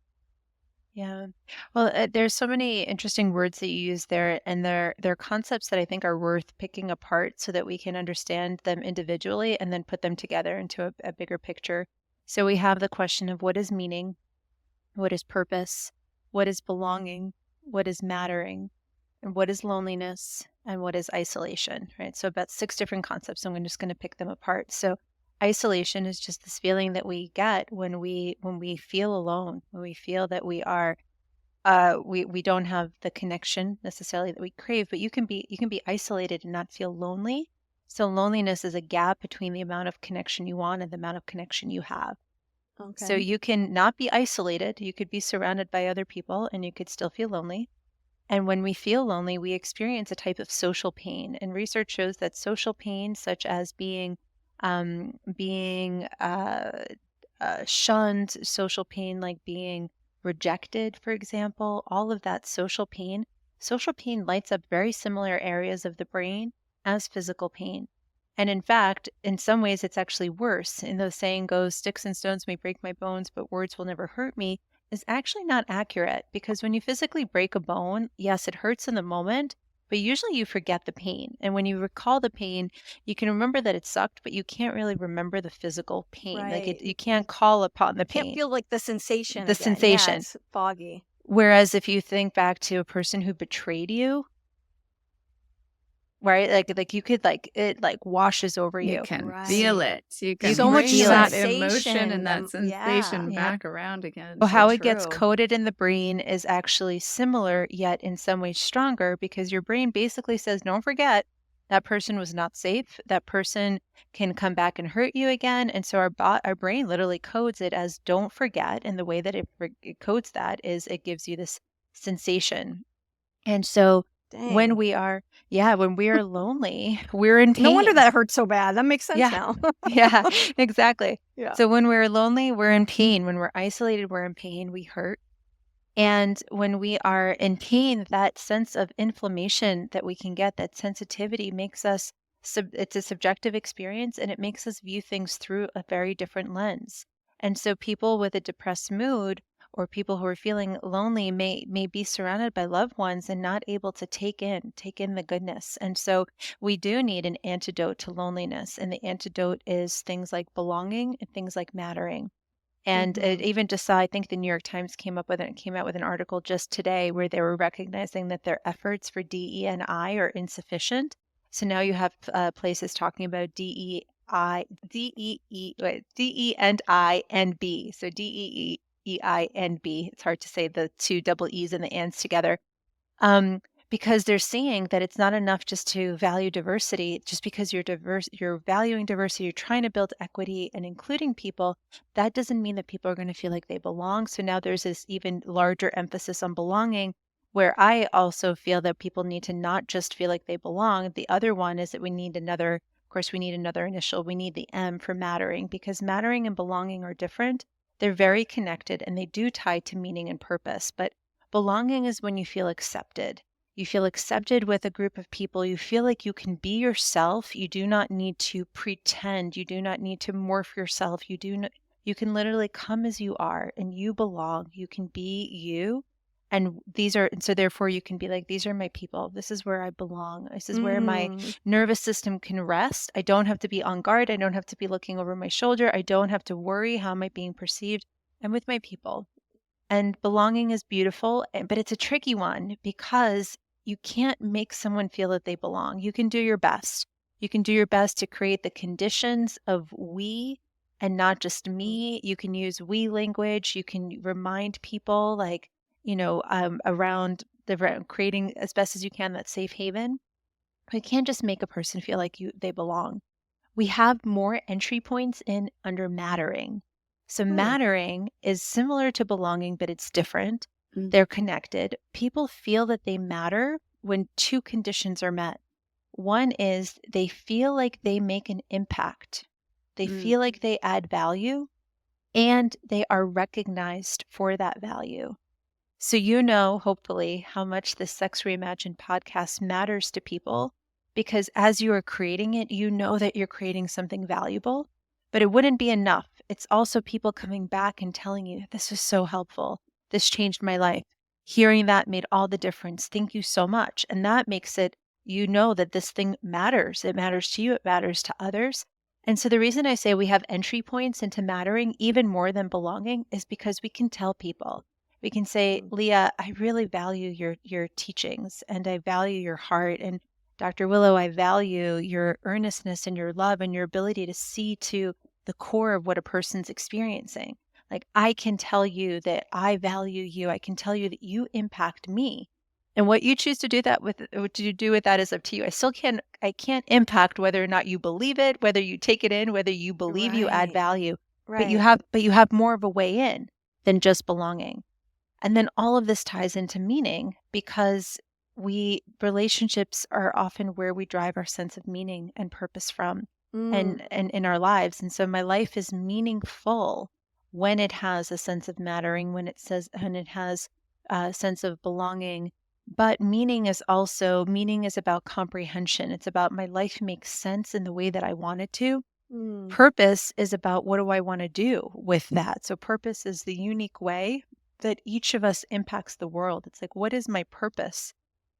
Yeah. Well, there's so many interesting words that you use there, and they're concepts that I think are worth picking apart so that we can understand them individually and then put them together into a bigger picture. So we have the question of what is meaning, what is purpose, what is belonging, what is mattering, and what is loneliness, and what is isolation, right? So about 6 different concepts. I'm just going to pick them apart. So isolation is just this feeling that we get when we feel alone, when we feel that we don't have the connection necessarily that we crave, but you can be isolated and not feel lonely. So loneliness is a gap between the amount of connection you want and the amount of connection you have. So Okay. you can not be isolated. You could be surrounded by other people and you could still feel lonely. And when we feel lonely, we experience a type of social pain. And research shows that social pain, such as being shunned, social pain like being rejected, for example, all of that social pain lights up very similar areas of the brain as physical pain. And in fact, in some ways, it's actually worse. And the saying goes, sticks and stones may break my bones, but words will never hurt me, is actually not accurate, because when you physically break a bone, yes, it hurts in the moment, but usually you forget the pain. And when you recall the pain, you can remember that it sucked, but you can't really remember the physical pain. Like Right. you can't call upon the Can't pain, feel like the sensation the again. Yeah, sensation. it's foggy. Whereas if you think back to a person who betrayed you, right? Like you could it washes over You you. can Right. feel it. You can So much bring that sensation emotion and that and sensation Yeah. back around again. Well, so how it gets true. coded in the brain is actually similar, yet in some ways stronger, because your brain basically says, don't forget, that person was not safe. That person can come back and hurt you again. And so our brain literally codes it as don't forget. And the way that it codes that is it gives you this sensation. And so when Dang. we are, when we are lonely, we're in pain. No wonder that hurt so bad. That makes sense Yeah. now. Yeah, exactly. Yeah. So when we're lonely, we're in pain. When we're isolated, we're in pain. We hurt. And when we are in pain, that sense of inflammation that we can get, that sensitivity makes us, it's a subjective experience, and it makes us view things through a very different lens. And so people with a depressed mood or people who are feeling lonely may be surrounded by loved ones and not able to take in the goodness. And so we do need an antidote to loneliness, and the antidote is things like belonging and things like mattering. And it even just saw, I think the New York Times came out with an article just today where they were recognizing that their efforts for DE and I are insufficient. So now you have places talking about DE and I and B. So DEI and B. It's hard to say the two double E's and the ands together. Because they're seeing that it's not enough just to value diversity. Just because you're valuing diversity, you're trying to build equity and including people, that doesn't mean that people are going to feel like they belong. So now there's this even larger emphasis on belonging, where I also feel that people need to not just feel like they belong. The other one is that we need another initial. We need the M for mattering, because mattering and belonging are different. They're very connected and they do tie to meaning and purpose. But belonging is when you feel accepted. You feel accepted with a group of people. You feel like you can be yourself. You do not need to pretend. You do not need to morph yourself. You can literally come as you are and you belong. You can be you. And so therefore you can be like, these are my people. This is where I belong. This is where my nervous system can rest. I don't have to be on guard. I don't have to be looking over my shoulder. I don't have to worry, how am I being perceived? I'm with my people. And belonging is beautiful, but it's a tricky one because you can't make someone feel that they belong. You can do your best. You can do your best to create the conditions of we and not just me. You can use we language. You can remind people around creating as best as you can that safe haven. You can't just make a person feel like they belong. We have more entry points under mattering. So mattering is similar to belonging, but it's different. They're connected. People feel that they matter when two conditions are met. One is they feel like they make an impact. They feel like they add value, and they are recognized for that value. So hopefully, how much the Sex Reimagined podcast matters to people, because as you are creating it, you know that you're creating something valuable, but it wouldn't be enough. It's also people coming back and telling you, this was so helpful. This changed my life. Hearing that made all the difference. Thank you so much. And that makes it, that this thing matters. It matters to you. It matters to others. And so the reason I say we have entry points into mattering even more than belonging is because we can tell people. We can say, Leah, I really value your teachings, and I value your heart. And Dr. Willow, I value your earnestness and your love and your ability to see to the core of what a person's experiencing. Like, I can tell you that I value you. I can tell you that you impact me. And what you choose to do with that is up to you. I can't impact whether or not you believe it, whether you take it in, whether you believe you add value. Right. But you have more of a way in than just belonging. And then all of this ties into meaning, because relationships are often where we drive our sense of meaning and purpose from and in our lives. And so my life is meaningful when it has a sense of mattering, when it has a sense of belonging. But meaning is about comprehension. It's about my life makes sense in the way that I want it to. Purpose is about what do I want to do with that. So purpose is the unique way that each of us impacts the world. It's like, what is my purpose?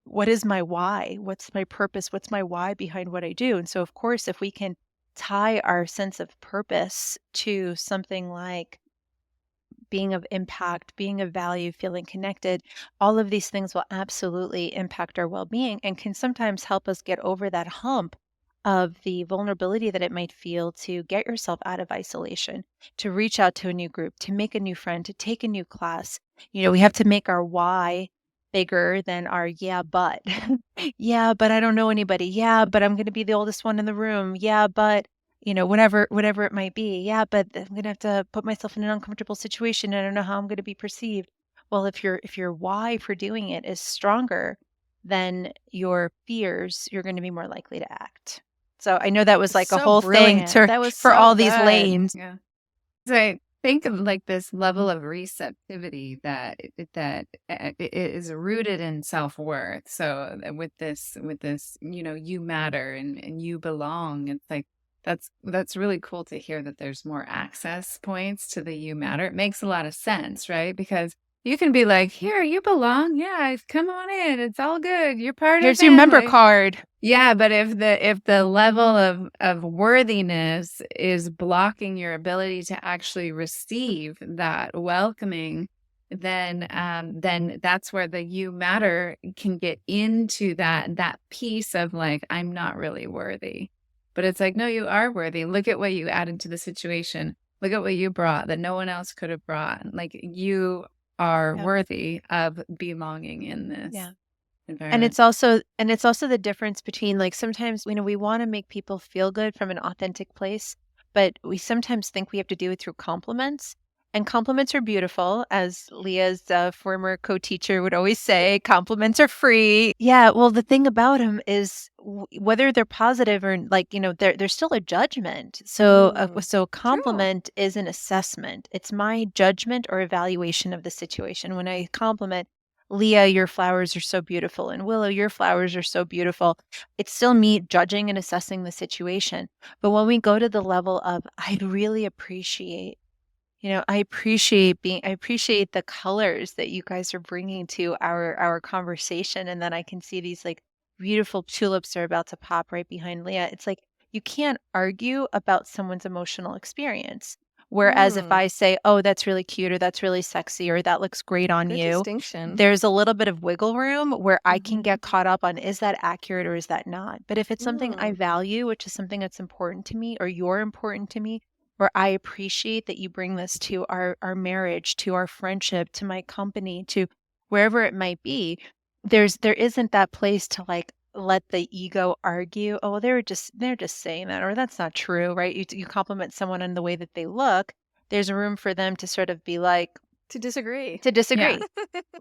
What is my why? What's my purpose? What's my why behind what I do? And so, of course, if we can tie our sense of purpose to something like being of impact, being of value, feeling connected, all of these things will absolutely impact our well-being and can sometimes help us get over that hump of the vulnerability that it might feel to get yourself out of isolation, to reach out to a new group, to make a new friend, to take a new class. We have to make our why bigger than our yeah, but. Yeah, but I don't know anybody. Yeah, but I'm going to be the oldest one in the room. Yeah, but whatever it might be. Yeah, but I'm going to have to put myself in an uncomfortable situation. I don't know how I'm going to be perceived. Well, if your why for doing it is stronger than your fears, you're going to be more likely to act. So I know that was like a whole thing for all these lanes. Yeah. So I think of like this level of receptivity that is rooted in self-worth. So with this, you matter and you belong. It's like That's really cool to hear that there's more access points to the you matter. It makes a lot of sense, right? Because you can be like, here, you belong. Yeah, come on in. It's all good. You're part of Here's the your member family. card. Yeah, but if the level of worthiness is blocking your ability to actually receive that welcoming, then that's where the you matter can get into that piece of like, I'm not really worthy. But it's like, no, you are worthy. Look at what you added to the situation. Look at what you brought that no one else could have brought. Like, you are Yeah. worthy of belonging in this Yeah. And environment. it's also the difference between, like, sometimes, we want to make people feel good from an authentic place, but we sometimes think we have to do it through compliments. And compliments are beautiful, as Leah's former co-teacher would always say, compliments are free. Yeah, well, the thing about them is whether they're positive or, like, there's still a judgment. So True. compliment is an assessment. It's my judgment or evaluation of the situation. When I compliment, Leah, your flowers are so beautiful, and Willow, your flowers are so beautiful, it's still me judging and assessing the situation. But when we go to the level of, I really appreciate, I appreciate the colors that you guys are bringing to our conversation, and then I can see these, like, beautiful tulips are about to pop right behind Leah. It's like, you can't argue about someone's emotional experience. Whereas if I say, "Oh, that's really cute," or "That's really sexy," or "That looks great on Good you," distinction. there's a little bit of wiggle room where I can Mhm. get caught up on, is that accurate or is that not? But if it's something I Mm. value, which is something that's important to me, or you're important to me, or I appreciate that you bring this to our marriage, to our friendship, to my company, to wherever it might be, there isn't that place to, like, let the ego argue, "Oh, they're just saying that," or "That's not true," right? You compliment someone on the way that they look, there's room for them to sort of be like, To disagree. to Yeah. disagree.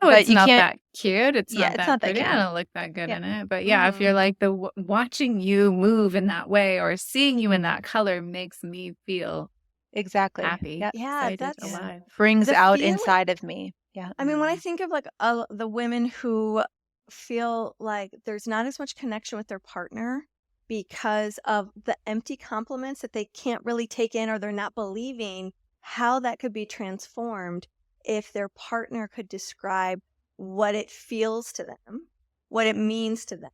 Oh, But it's you not can't. that cute. It's Yeah, not it's that not that pretty. cute. I don't look that good Yeah. in it. But yeah, if you're Mhm. like watching you move in that way or seeing you in that color makes me feel Exactly. happy, Yeah. Yeah, excited, that's alive. Brings the out feeling. inside of me. Yeah. I mean, when I think of like the women who feel like there's not as much connection with their partner because of the empty compliments that they can't really take in, or they're not believing how that could be transformed if their partner could describe what it feels to them, what it means to them.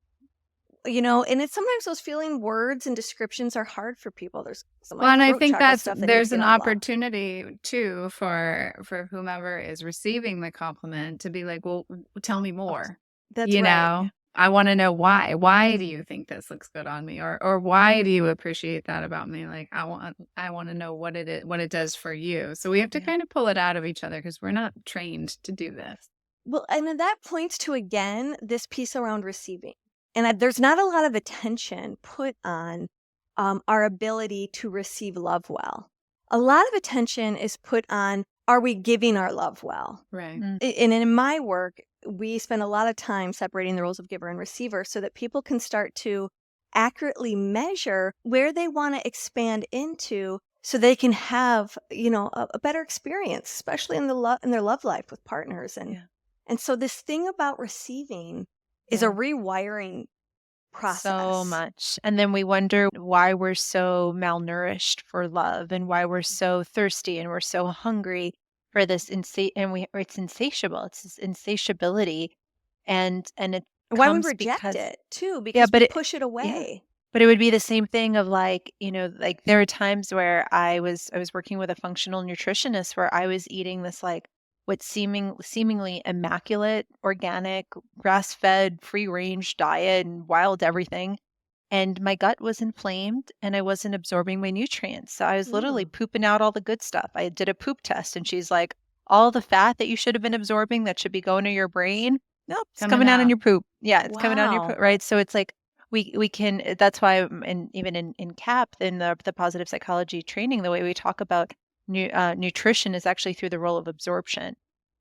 And it's sometimes those feeling words and descriptions are hard for people. There's some Well, like and I throat think chakra stuff that needs there's to an get unblocked. opportunity too for whomever is receiving the compliment to be like, well, tell me more. That's right. I want to know why. Why do you think this looks good on me, or why do you appreciate that about me? Like, I want to know what it is, what it does for you. So we have to Yeah. kind of pull it out of each other because we're not trained to do this. Well, and then that points to, again, this piece around receiving. And there's not a lot of attention put on our ability to receive love well. A lot of attention is put on, are we giving our love well? Right. Mm. And in my work, we spend a lot of time separating the roles of giver and receiver so that people can start to accurately measure where they want to expand into so they can have, a better experience, especially in their love life with partners. Yeah. And so this thing about receiving is a Yeah. rewiring process. So much. And then we wonder why we're so malnourished for love, and why we're so thirsty and we're so hungry for this it's insatiable. It's this insatiability, and it Why we comes reject because, it too, yeah, because but we it push it yeah. away. But it would be the same thing of, like, like, there are times where I was working with a functional nutritionist where I was eating this, like, what seemingly immaculate, organic, grass-fed, free-range diet and wild everything, and my gut was inflamed and I wasn't absorbing my nutrients. So I was literally Mm. pooping out all the good stuff. I did a poop test and she's like, all the fat that you should have been absorbing that should be going to your brain, nope, it's Coming coming out in out. your poop. Yeah, it's coming out in your Wow. poop, right? So it's like, we can, that's why, and even in CAP, in the positive psychology training, the way we talk about nutrition is actually through the role of absorption.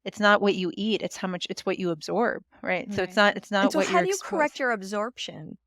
It's not what you eat, it's what you absorb, right? So it's Right. And not so what how you're do you exposed. correct your absorption?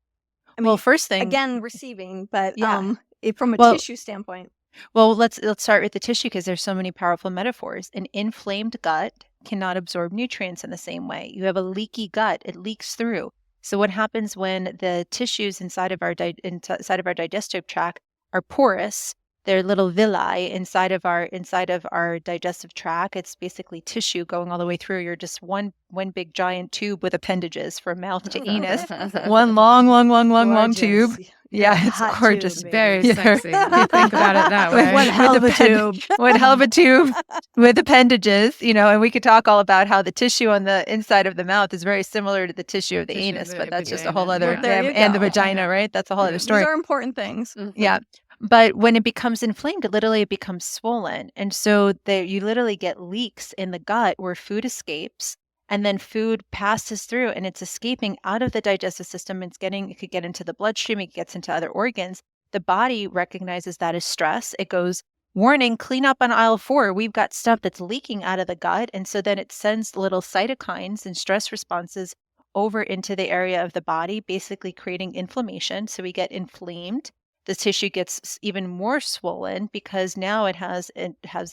I Well, mean, first thing, again, receiving, but yeah. from a Well, tissue standpoint. Well, let's start with the tissue because there's so many powerful metaphors. An inflamed gut cannot absorb nutrients in the same way. You have a leaky gut; it leaks through. So what happens when the tissues inside of our digestive tract porous. They're little villi inside of our digestive tract. It's basically tissue going all the way through. You're just one big giant tube with appendages from mouth to anus. One long tube. Gorgeous. Yeah, You're a it's hot gorgeous. tube, baby. Very Yeah. sexy. If you think about it that way. One hell of a tube. One hell of a tube with appendages, and we could talk all about how the tissue on the inside of the mouth is very similar to the tissue of the Tissue of anus, the but that's just a vagina. whole other, Well, there you and the go. vagina, right? That's a whole other These story. are important things. Yeah. But when it becomes inflamed, it becomes swollen. And so you literally get leaks in the gut where food escapes, and then food passes through and it's escaping out of the digestive system. It could get into the bloodstream, it gets into other organs. The body recognizes that as stress. It goes, warning, clean up on aisle 4. We've got stuff that's leaking out of the gut. And so then it sends little cytokines and stress responses over into the area of the body, basically creating inflammation. So we get inflamed. The tissue gets even more swollen because now it has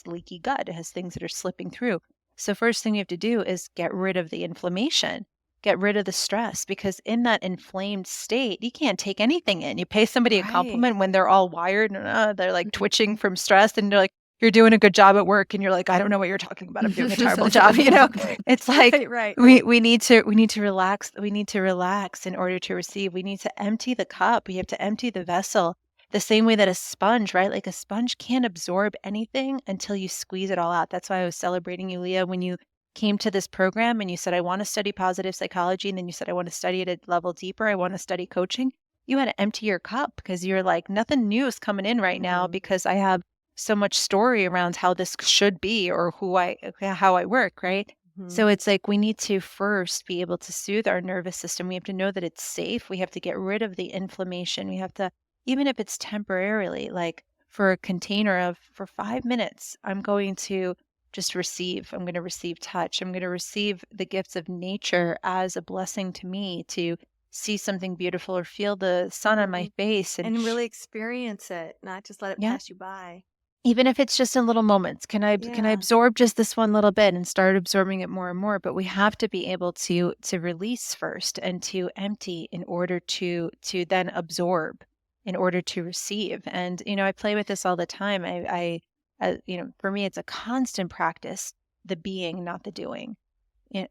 leaky gut. It has things that are slipping through. So first thing you have to do is get rid of the inflammation, get rid of the stress, because in that inflamed state, you can't take anything in. You pay somebody a compliment when they're all wired and they're like twitching from stress, and they're like, you're doing a good job at work, and you're like, I don't know what you're talking about. I'm doing a terrible job. It's like Right. we need to relax. We need to relax in order to receive. We need to empty the cup. We have to empty the vessel. The same way that a sponge, right? Like a sponge can't absorb anything until you squeeze it all out. That's why I was celebrating you, Leah, when you came to this program and you said, I want to study positive psychology. And then you said, I want to study it at a level deeper. I want to study coaching. You had to empty your cup because you're like, nothing new is coming in right now because I have so much story around how this should be or how I work, right? So it's like we need to first be able to soothe our nervous system. We have to know that it's safe. We have to get rid of the inflammation. We have to, even if it's temporarily, like for a container for 5 minutes, I'm going to just receive. I'm going to receive touch. I'm going to receive the gifts of nature as a blessing to me to see something beautiful or feel the sun on my face. And really experience it, not just let it pass you by. Even if it's just in little moments, can I absorb just this one little bit and start absorbing it more and more? But we have to be able to release first and to empty in order to then absorb, in order to receive. And I play with this all the time. I for me, it's a constant practice, the being, not the doing.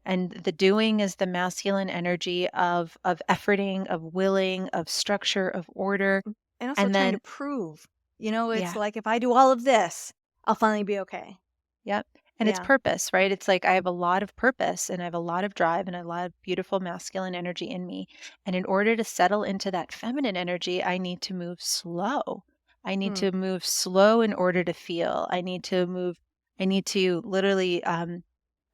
And the doing is the masculine energy of efforting, of willing, of structure, of order, and also trying to prove. It's like, if I do all of this, I'll finally be okay. Yep. And it's purpose, right? It's like I have a lot of purpose and I have a lot of drive and a lot of beautiful masculine energy in me. And in order to settle into that feminine energy, I need to move slow. I need to move slow in order to feel. I need to literally, I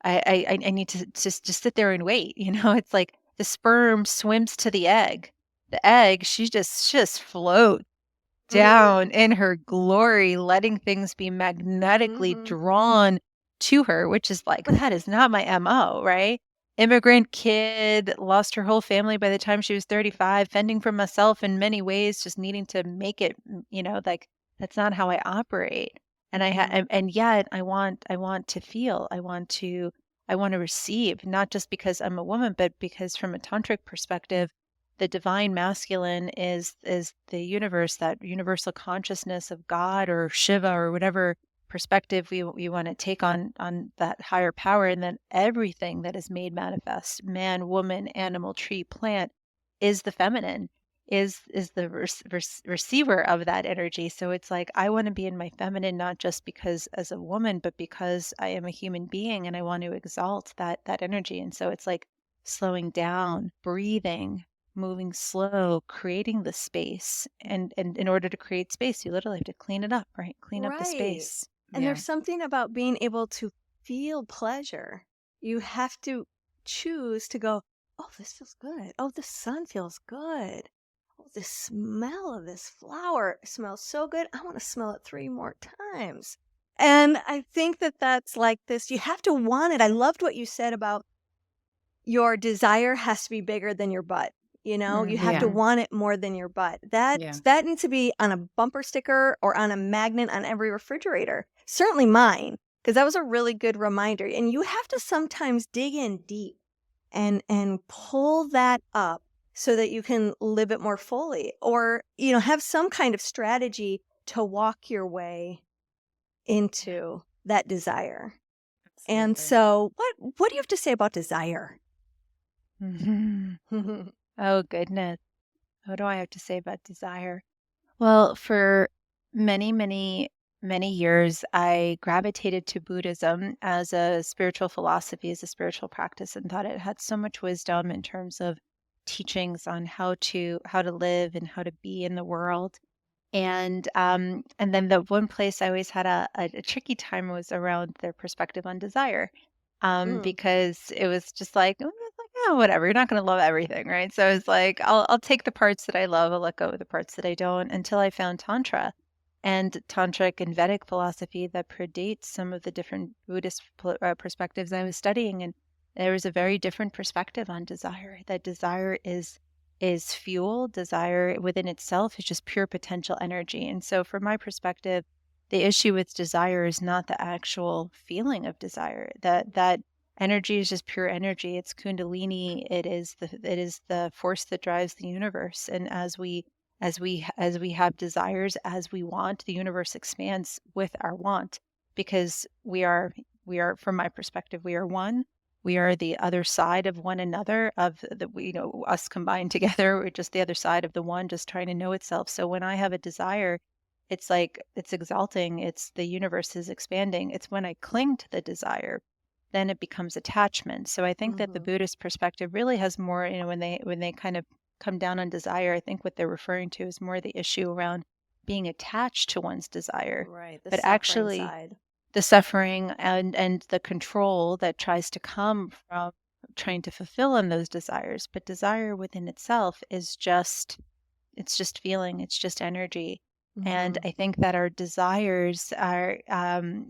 need to just sit there and wait. It's like the sperm swims to the egg. The egg, she just floats down in her glory, letting things be magnetically drawn to her, which is like, that is not my MO, right? Immigrant kid, lost her whole family by the time she was 35, fending for myself in many ways, just needing to make it, like that's not how I operate. And and yet I want to feel, I want to receive, not just because I'm a woman, but because from a tantric perspective, the divine masculine is the universe, that universal consciousness of God or Shiva or whatever perspective we want to take on that higher power. And then everything that is made manifest, man, woman, animal, tree, plant, is the feminine, is the receiver of that energy. So it's like, I want to be in my feminine, not just because as a woman, but because I am a human being and I want to exalt that energy. And so it's like slowing down, breathing, moving slow, creating the space. And in order to create space, you literally have to clean it up, right? Clean up the space. And there's something about being able to feel pleasure. You have to choose to go, oh, this feels good. Oh, the sun feels good. Oh, the smell of this flower smells so good. I want to smell it 3 more times. And I think that that's like this. You have to want it. I loved what you said about your desire has to be bigger than your butt. You have to want it more than your butt. That needs to be on a bumper sticker or on a magnet on every refrigerator. Certainly mine, because that was a really good reminder. And you have to sometimes dig in deep and pull that up so that you can live it more fully, or have some kind of strategy to walk your way into that desire. And so what do you have to say about desire? Oh, goodness. What do I have to say about desire? Well, for many, many, many years, I gravitated to Buddhism as a spiritual philosophy, as a spiritual practice, and thought it had so much wisdom in terms of teachings on how to live and how to be in the world. And then the one place I always had a tricky time was around their perspective on desire, Mm. because it was just like, oh, whatever, you're not going to love everything, right? So it's like, I'll take the parts that I love, I'll let go of the parts that I don't, until I found Tantra and Tantric and Vedic philosophy that predates some of the different Buddhist perspectives I was studying. And there was a very different perspective on desire, that desire is fuel. Desire within itself is just pure potential energy. And so from my perspective, the issue with desire is not the actual feeling of desire. That energy is just pure energy. It's kundalini. It is the force that drives the universe. And as we have desires, as we want, the universe expands with our want, because we are from my perspective, we are one. We are the other side of one another, of us combined together. We're just the other side of the one, just trying to know itself. So when I have a desire, it's like, it's exalting. It's the universe is expanding. It's when I cling to the desire, then it becomes attachment. So I think that the Buddhist perspective really has more, when they kind of come down on desire, I think what they're referring to is more the issue around being attached to one's desire. Right. But actually, the suffering and the control that tries to come from trying to fulfill on those desires. But desire within itself is it's just feeling, it's just energy. And I think that our desires are,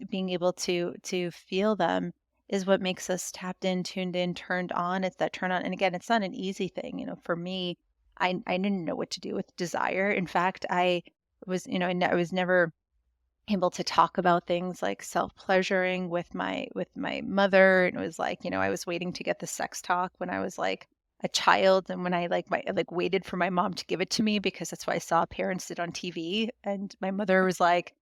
being able to feel them is what makes us tapped in, tuned in, turned on. It's that turn on. And again, it's not an easy thing. For me, I didn't know what to do with desire. In fact, I was never able to talk about things like self-pleasuring with my mother. And it was like, I was waiting to get the sex talk when I was like a child, and when I waited for my mom to give it to me, because that's what I saw parents did on TV. And my mother was like,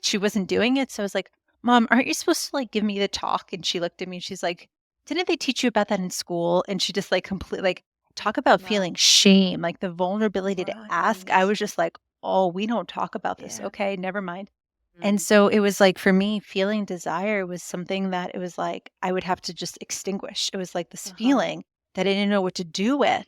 she wasn't doing it, so I was like, Mom, aren't you supposed to give me the talk? And she looked at me and she's like, didn't they teach you about that in school? And she just completely talk about feeling shame, like the vulnerability to ask. I was just like, oh, we don't talk about this. Okay, never mind. And so it was like, for me, feeling desire was something that it was like I would have to just extinguish. It was like this feeling that I didn't know what to do with.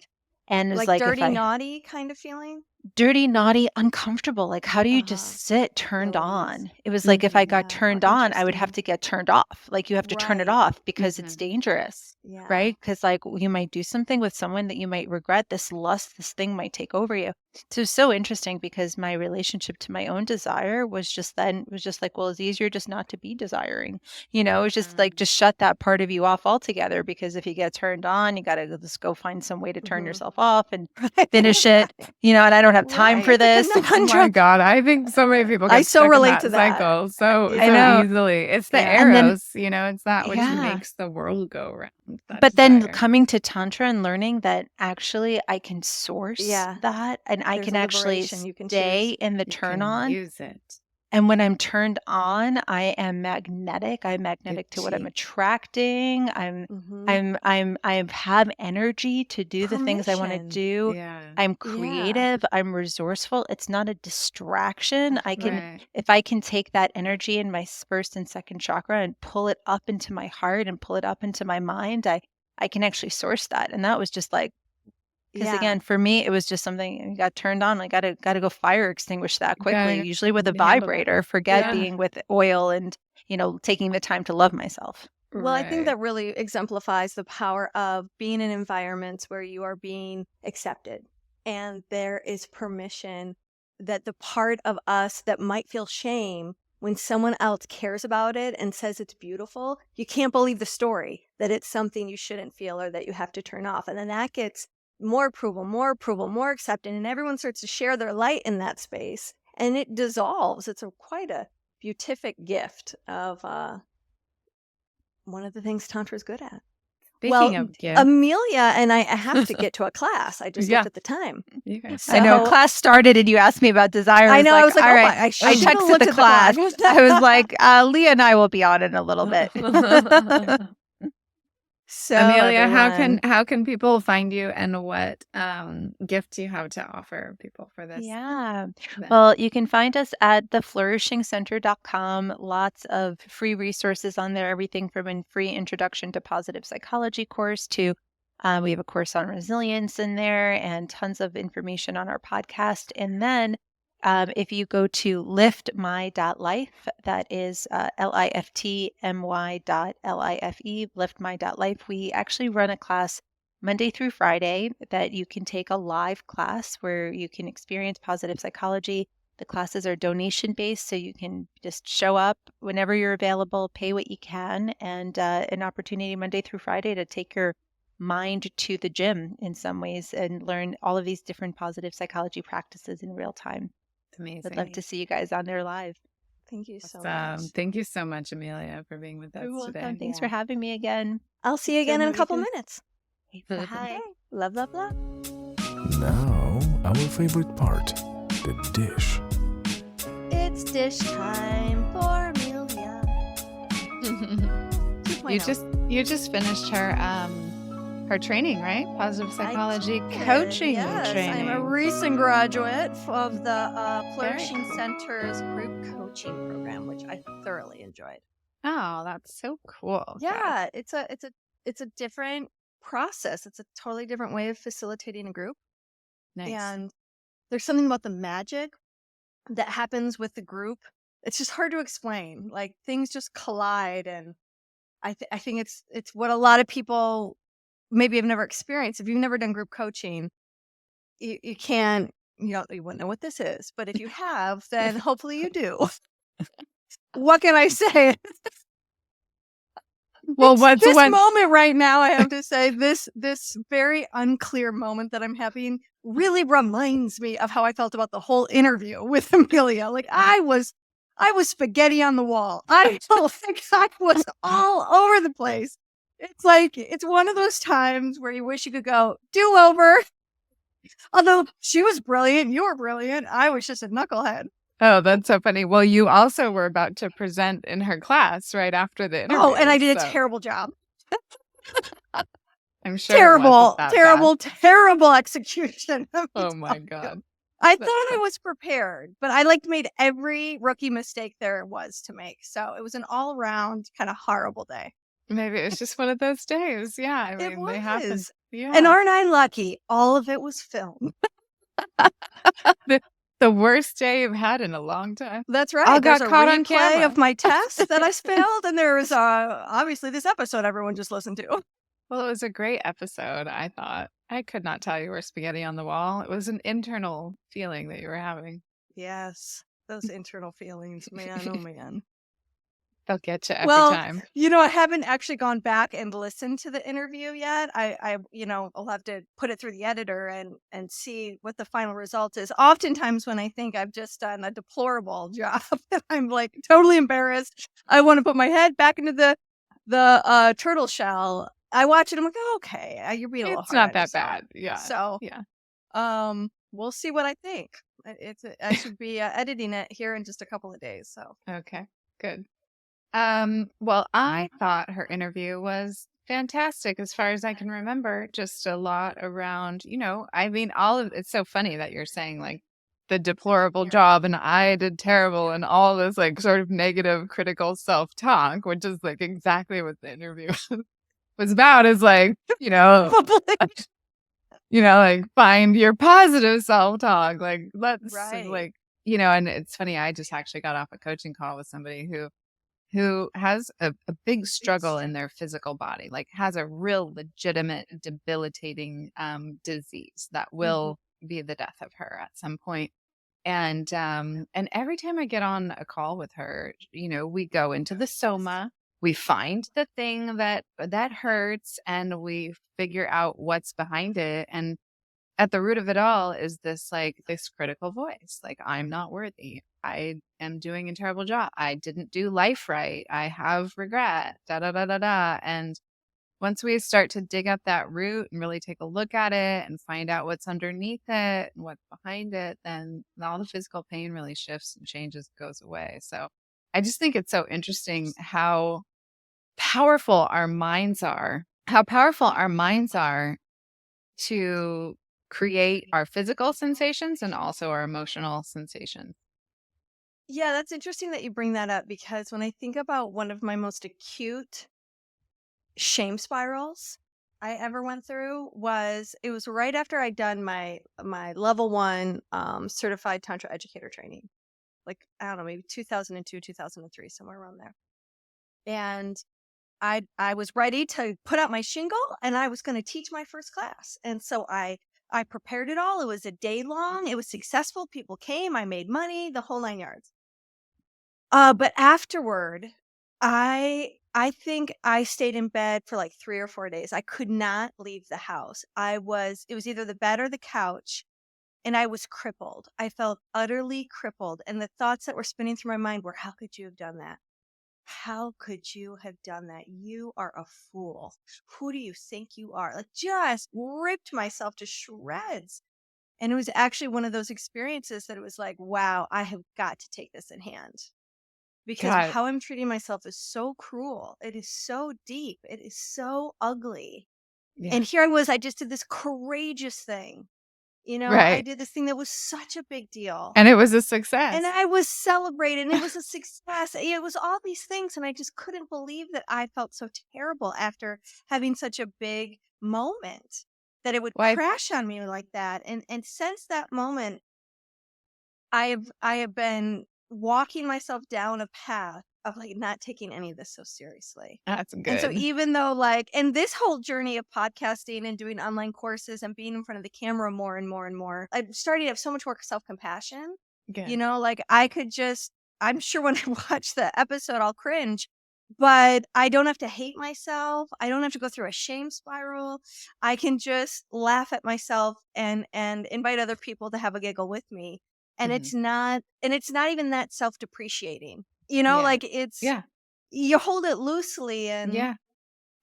And it's like dirty, naughty kind of feeling? Dirty, naughty, uncomfortable. Like, how do you just sit turned on? It was like, if I got turned on, I would have to get turned off. Like, you have to turn it off because it's dangerous, right? Because you might do something with someone that you might regret. This lust, this thing might take over you. So it's so interesting, because my relationship to my own desire was just like, well, it's easier just not to be desiring. It was just like, just shut that part of you off altogether, because if you get turned on, you got to just go find some way to turn yourself off and finish it, and I don't have time for this. Oh my God. I think so many people get stuck relate in to that cycle so easily. It's the arrows, it's that which makes the world go round. But then coming to Tantra and learning that actually I can source that, and I can actually stay in the turn on. Use it. And when I'm turned on, I am magnetic. I'm magnetic to what I'm attracting. I have energy to do the things I want to do. Yeah. I'm creative. I'm resourceful. It's not a distraction. If I can take that energy in my first and second chakra and pull it up into my heart and pull it up into my mind, I can actually source that. And that was just like, because again, for me, it was just something you got turned on. I got to go fire extinguish that quickly, usually with a vibrator. Forget being with oil and, taking the time to love myself. Well, I think that really exemplifies the power of being in environments where you are being accepted and there is permission, that the part of us that might feel shame when someone else cares about it and says it's beautiful, you can't believe the story that it's something you shouldn't feel or that you have to turn off. And then that gets more approval, more acceptance, and everyone starts to share their light in that space, and it dissolves. It's quite a beatific gift of one of the things Tantra is good at. Speaking of gifts, Amelia and I have to get to a class. I just Yeah. looked at the time. you guys. I know So- class started and you asked me about desire. I know. I was like, all oh, right. I I should have texted looked the at class. the clock. I was like, Leah and I will be on in a little bit. So Amelia, everyone, how can people find you, and what gift do you have to offer people for this? Yeah. event? Well, you can find us at theflourishingcenter.com. Lots of free resources on there, everything from a free introduction to positive psychology course to we have a course on resilience in there and tons of information on our podcast. And then if you go to liftmy.life, that is liftmy.life, liftmy.life, we actually run a class Monday through Friday that you can take a live class where you can experience positive psychology. The classes are donation based, so you can just show up whenever you're available, pay what you can, and an opportunity Monday through Friday to take your mind to the gym in some ways and learn all of these different positive psychology practices in real time. It's amazing. I'd love to see you guys on there live. thank you so Awesome. much. Thank you so much, Amelia, for being with us You're today. welcome. Thanks Yeah. for having me again. I'll see you again in a couple minutes. Bye. Okay. Love, love, love. Now, our favorite part, the dish. It's dish time for Amelia. 2.0. You just finished her training, right? Positive psychology did, coaching yes. training. I'm a recent graduate of the Flourishing Center's group coaching program, which I thoroughly enjoyed. Oh, that's so cool. Yeah, it's a different process. It's a totally different way of facilitating a group. Nice. And there's something about the magic that happens with the group. It's just hard to explain. Like things just collide, and I think it's what a lot of people maybe have never experienced. If you've never done group coaching, you can't, you wouldn't know what this is. But if you have, then hopefully you do. What can I say? Well, what's this one moment right now, I have to say, this very unclear moment that I'm having really reminds me of how I felt about the whole interview with Emiliya. Like I was spaghetti on the wall. I felt like I was all over the place. It's like, it's one of those times where you wish you could go do over. Although she was brilliant, you were brilliant. I was just a knucklehead. Oh, that's so funny. Well, you also were about to present in her class right after the interview. Oh, and I did a so terrible job. I'm sure it wasn't that bad. Terrible execution. Oh my God. I thought I was prepared, but I made every rookie mistake there was to make. So it was an all around kind of horrible day. Maybe it was just one of those days. Yeah. I It mean, they happen. was. Yeah. And aren't I lucky? All of it was filmed. The worst day you've had in a long time. That's right. All There's got a caught on replay camera. of my test that I failed, and there was obviously this episode everyone just listened to. Well, it was a great episode, I thought. I could not tell you were spaghetti on the wall. It was an internal feeling that you were having. Yes, those internal feelings, man, oh man. They'll get you every Well, time. I haven't actually gone back and listened to the interview yet. I'll have to put it through the editor and see what the final result is. Oftentimes when I think I've just done a deplorable job, I'm like totally embarrassed. I want to put my head back into the turtle shell. I watch it. I'm like, oh, okay, you're being a little It's hard not on that yourself. bad. Yeah. So, yeah. we'll see what I think. I should be editing it here in just a couple of days. So, Okay. Good. Well, I thought her interview was fantastic as far as I can remember. Just a lot around, I mean, it's so funny that you're saying like the deplorable job and I did terrible and all this like sort of negative critical self-talk, which is like exactly what the interview was about, is like, like find your positive self-talk. Like let's Right. and it's funny, I just actually got off a coaching call with somebody who has a big struggle in their physical body, like has a real legitimate debilitating disease that will be the death of her at some point. And every time I get on a call with her, we go into the soma, we find the thing that hurts, and we figure out what's behind it. And at the root of it all is this critical voice, like, I'm not worthy. I am doing a terrible job. I didn't do life right. I have regret, da, da, da, da, da. And once we start to dig up that root and really take a look at it and find out what's underneath it and what's behind it, then all the physical pain really shifts and changes, goes away. So I just think it's so interesting how powerful our minds are, to create our physical sensations and also our emotional sensations. Yeah, that's interesting that you bring that up, because when I think about one of my most acute shame spirals I ever went through, it was right after I'd done my level 1 certified tantra educator training. Like, I don't know, maybe 2002, 2003, somewhere around there. And I was ready to put out my shingle, and I was going to teach my first class. And so I prepared it all. It was a day long. It was successful. People came. I made money, the whole 9 yards. But afterward, I think I stayed in bed for like 3 or 4 days. I could not leave the house. It was either the bed or the couch, and I was crippled. I felt utterly crippled. And the thoughts that were spinning through my mind were, how could you have done that? How could you have done that? You are a fool. Who do you think you are? Like, just ripped myself to shreds. And it was actually one of those experiences that it was like, wow, I have got to take this in hand, because God, how I'm treating myself is so cruel. It is so deep. It is so ugly. yeah, And here I was, I just did this courageous thing. I right. did this thing that was such a big deal. And it was a And success. I was celebrated, and it was a success. It was all these things, and I just couldn't believe that I felt so terrible after having such a big moment, that it would Well, crash on me like that. And since that moment, I have been walking myself down a path of like not taking any of this so seriously. that's And so good. even though and this whole journey of podcasting and doing online courses and being in front of the camera more and more and more, I'm starting to have so much more self-compassion. Good. Like I could I'm sure when I watch the episode, I'll cringe, but I don't have to hate myself. I don't have to go through a shame spiral. I can just laugh at myself and invite other people to have a giggle with me. And Mhm. it's not even that self-depreciating. Yeah. Like Yeah. you hold it loosely, Yeah.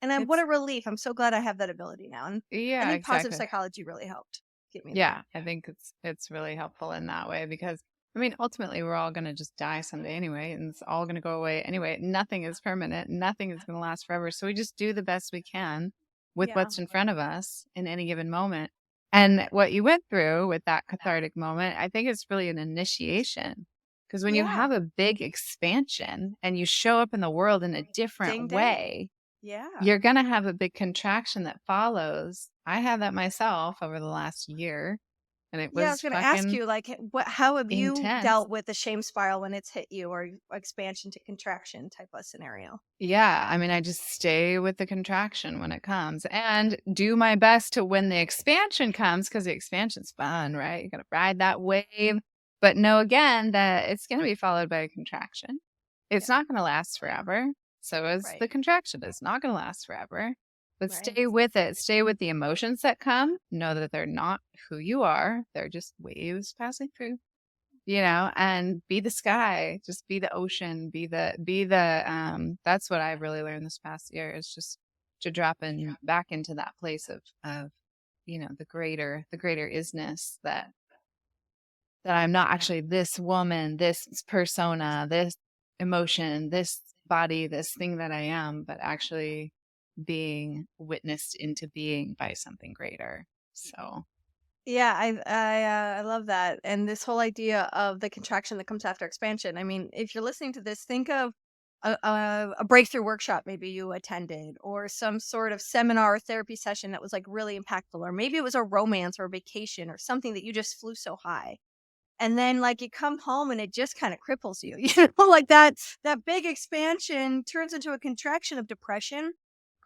what It's a relief. I'm so glad I have that ability now. And I yeah, think positive exactly. psychology really helped get me there. Yeah, I think it's really helpful in that way because I mean, ultimately we're all going to just die someday anyway, and it's all going to go away anyway. Nothing is permanent, nothing is going to last forever. So we just do the best we can with Yeah. what's in front of us in any given moment. And what you went through with that cathartic moment, I think it's really an initiation. Because when you Yeah. have a big expansion and you show up in the world in a different Ding, ding. way, Yeah. you're going to have a big contraction that follows. I had that myself over the last year, and it Yeah, I was was going to ask fucking you, how have you intense. dealt with the shame spiral when it's hit you, or expansion to contraction type of scenario? Yeah, I mean, I just stay with the contraction when it comes and do my best to when the expansion comes, because the expansion's fun, right? You got to ride that wave, but know again that it's going to be followed by a contraction. It's Yeah. not going to last forever. So is Right. the contraction. It's not going to last forever. But Right. stay with it. Stay with the emotions that come. Know that they're not who you are. They're just waves passing through, and be the sky, just be the ocean, that's what I've really learned this past year is just to drop in back into that place of the greater isness that I'm not actually this woman, this persona, this emotion, this body, this thing that I am, but actually being witnessed into being by something greater. So Yeah, I love that. And this whole idea of the contraction that comes after expansion. I mean, if you're listening to this, think of a breakthrough workshop maybe you attended, or some sort of seminar or therapy session that was like really impactful, or maybe it was a romance or a vacation or something that you just flew so high. And then like you come home and it just kind of cripples you. Like that big expansion turns into a contraction of depression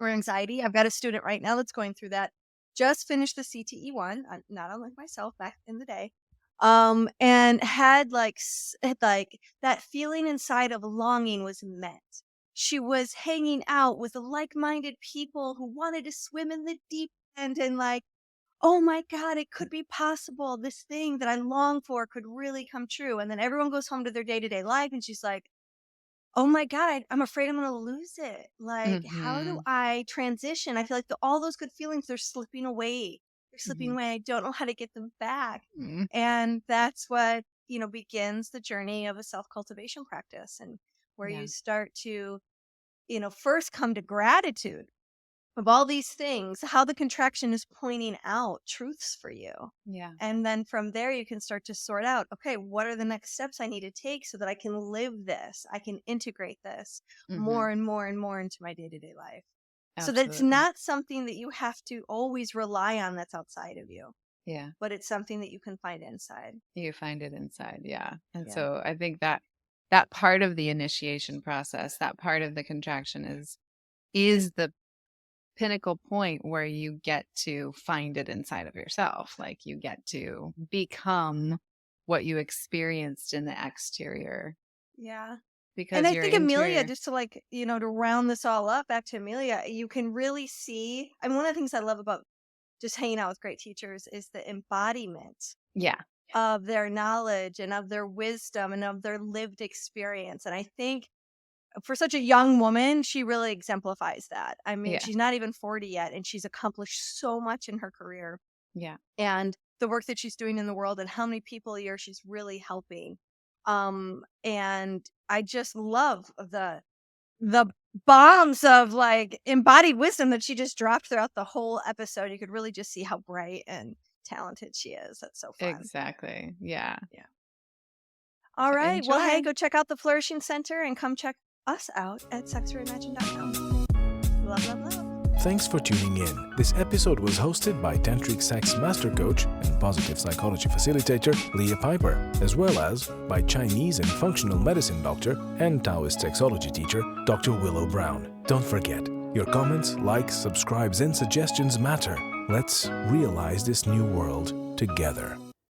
or anxiety. I've got a student right now that's going through that. Just finished the CTE1, not unlike myself back in the day. And had had that feeling inside of longing was met. She was hanging out with like-minded people who wanted to swim in the deep end, and like, oh my God, it could be possible. This thing that I long for could really come true. And then everyone goes home to their day-to-day life, and she's like, oh my God, I'm afraid I'm going to lose it. Like, how do I transition? I feel like all those good feelings, they're slipping away. They're slipping away. I don't know how to get them back. And that's what, begins the journey of a self-cultivation practice, and where you start to, first come to gratitude of all these things, how the contraction is pointing out truths for you. Yeah. And then from there, you can start to sort out, okay, what are the next steps I need to take so that I can live this? I can integrate this more and more and more into my day-to-day life. Absolutely. So that it's not something that you have to always rely on that's outside of you. Yeah. But it's something that you can find inside. You find it inside. Yeah. And so I think that part of the initiation process, that part of the contraction is the pinnacle point where you get to find it inside of yourself. Like you get to become what you experienced in the exterior. Yeah. Because and I your think Emiliya, interior, just to to round this all up, back to Emiliya, you can really see, I mean, one of the things I love about just hanging out with great teachers is the embodiment of their knowledge and of their wisdom and of their lived experience. And I think for such a young woman, she really exemplifies that. I mean, she's not even 40 yet, and she's accomplished so much in her career. Yeah. And the work that she's doing in the world and how many people a year she's really helping. And I just love the bombs of like embodied wisdom that she just dropped throughout the whole episode. You could really just see how bright and talented she is. That's so fun. Exactly. Yeah. All right. Enjoy. Well, hey, go check out the Flourishing Center and come check us out at sexreimagined.com. Love, love, love. Thanks for tuning in. This episode was hosted by Tantric Sex Master Coach and Positive Psychology Facilitator Leah Piper, as well as by Chinese and Functional Medicine Doctor and Taoist Sexology Teacher Dr. Willow Brown. Don't forget, your comments, likes, subscribes, and suggestions matter. Let's realize this new world together.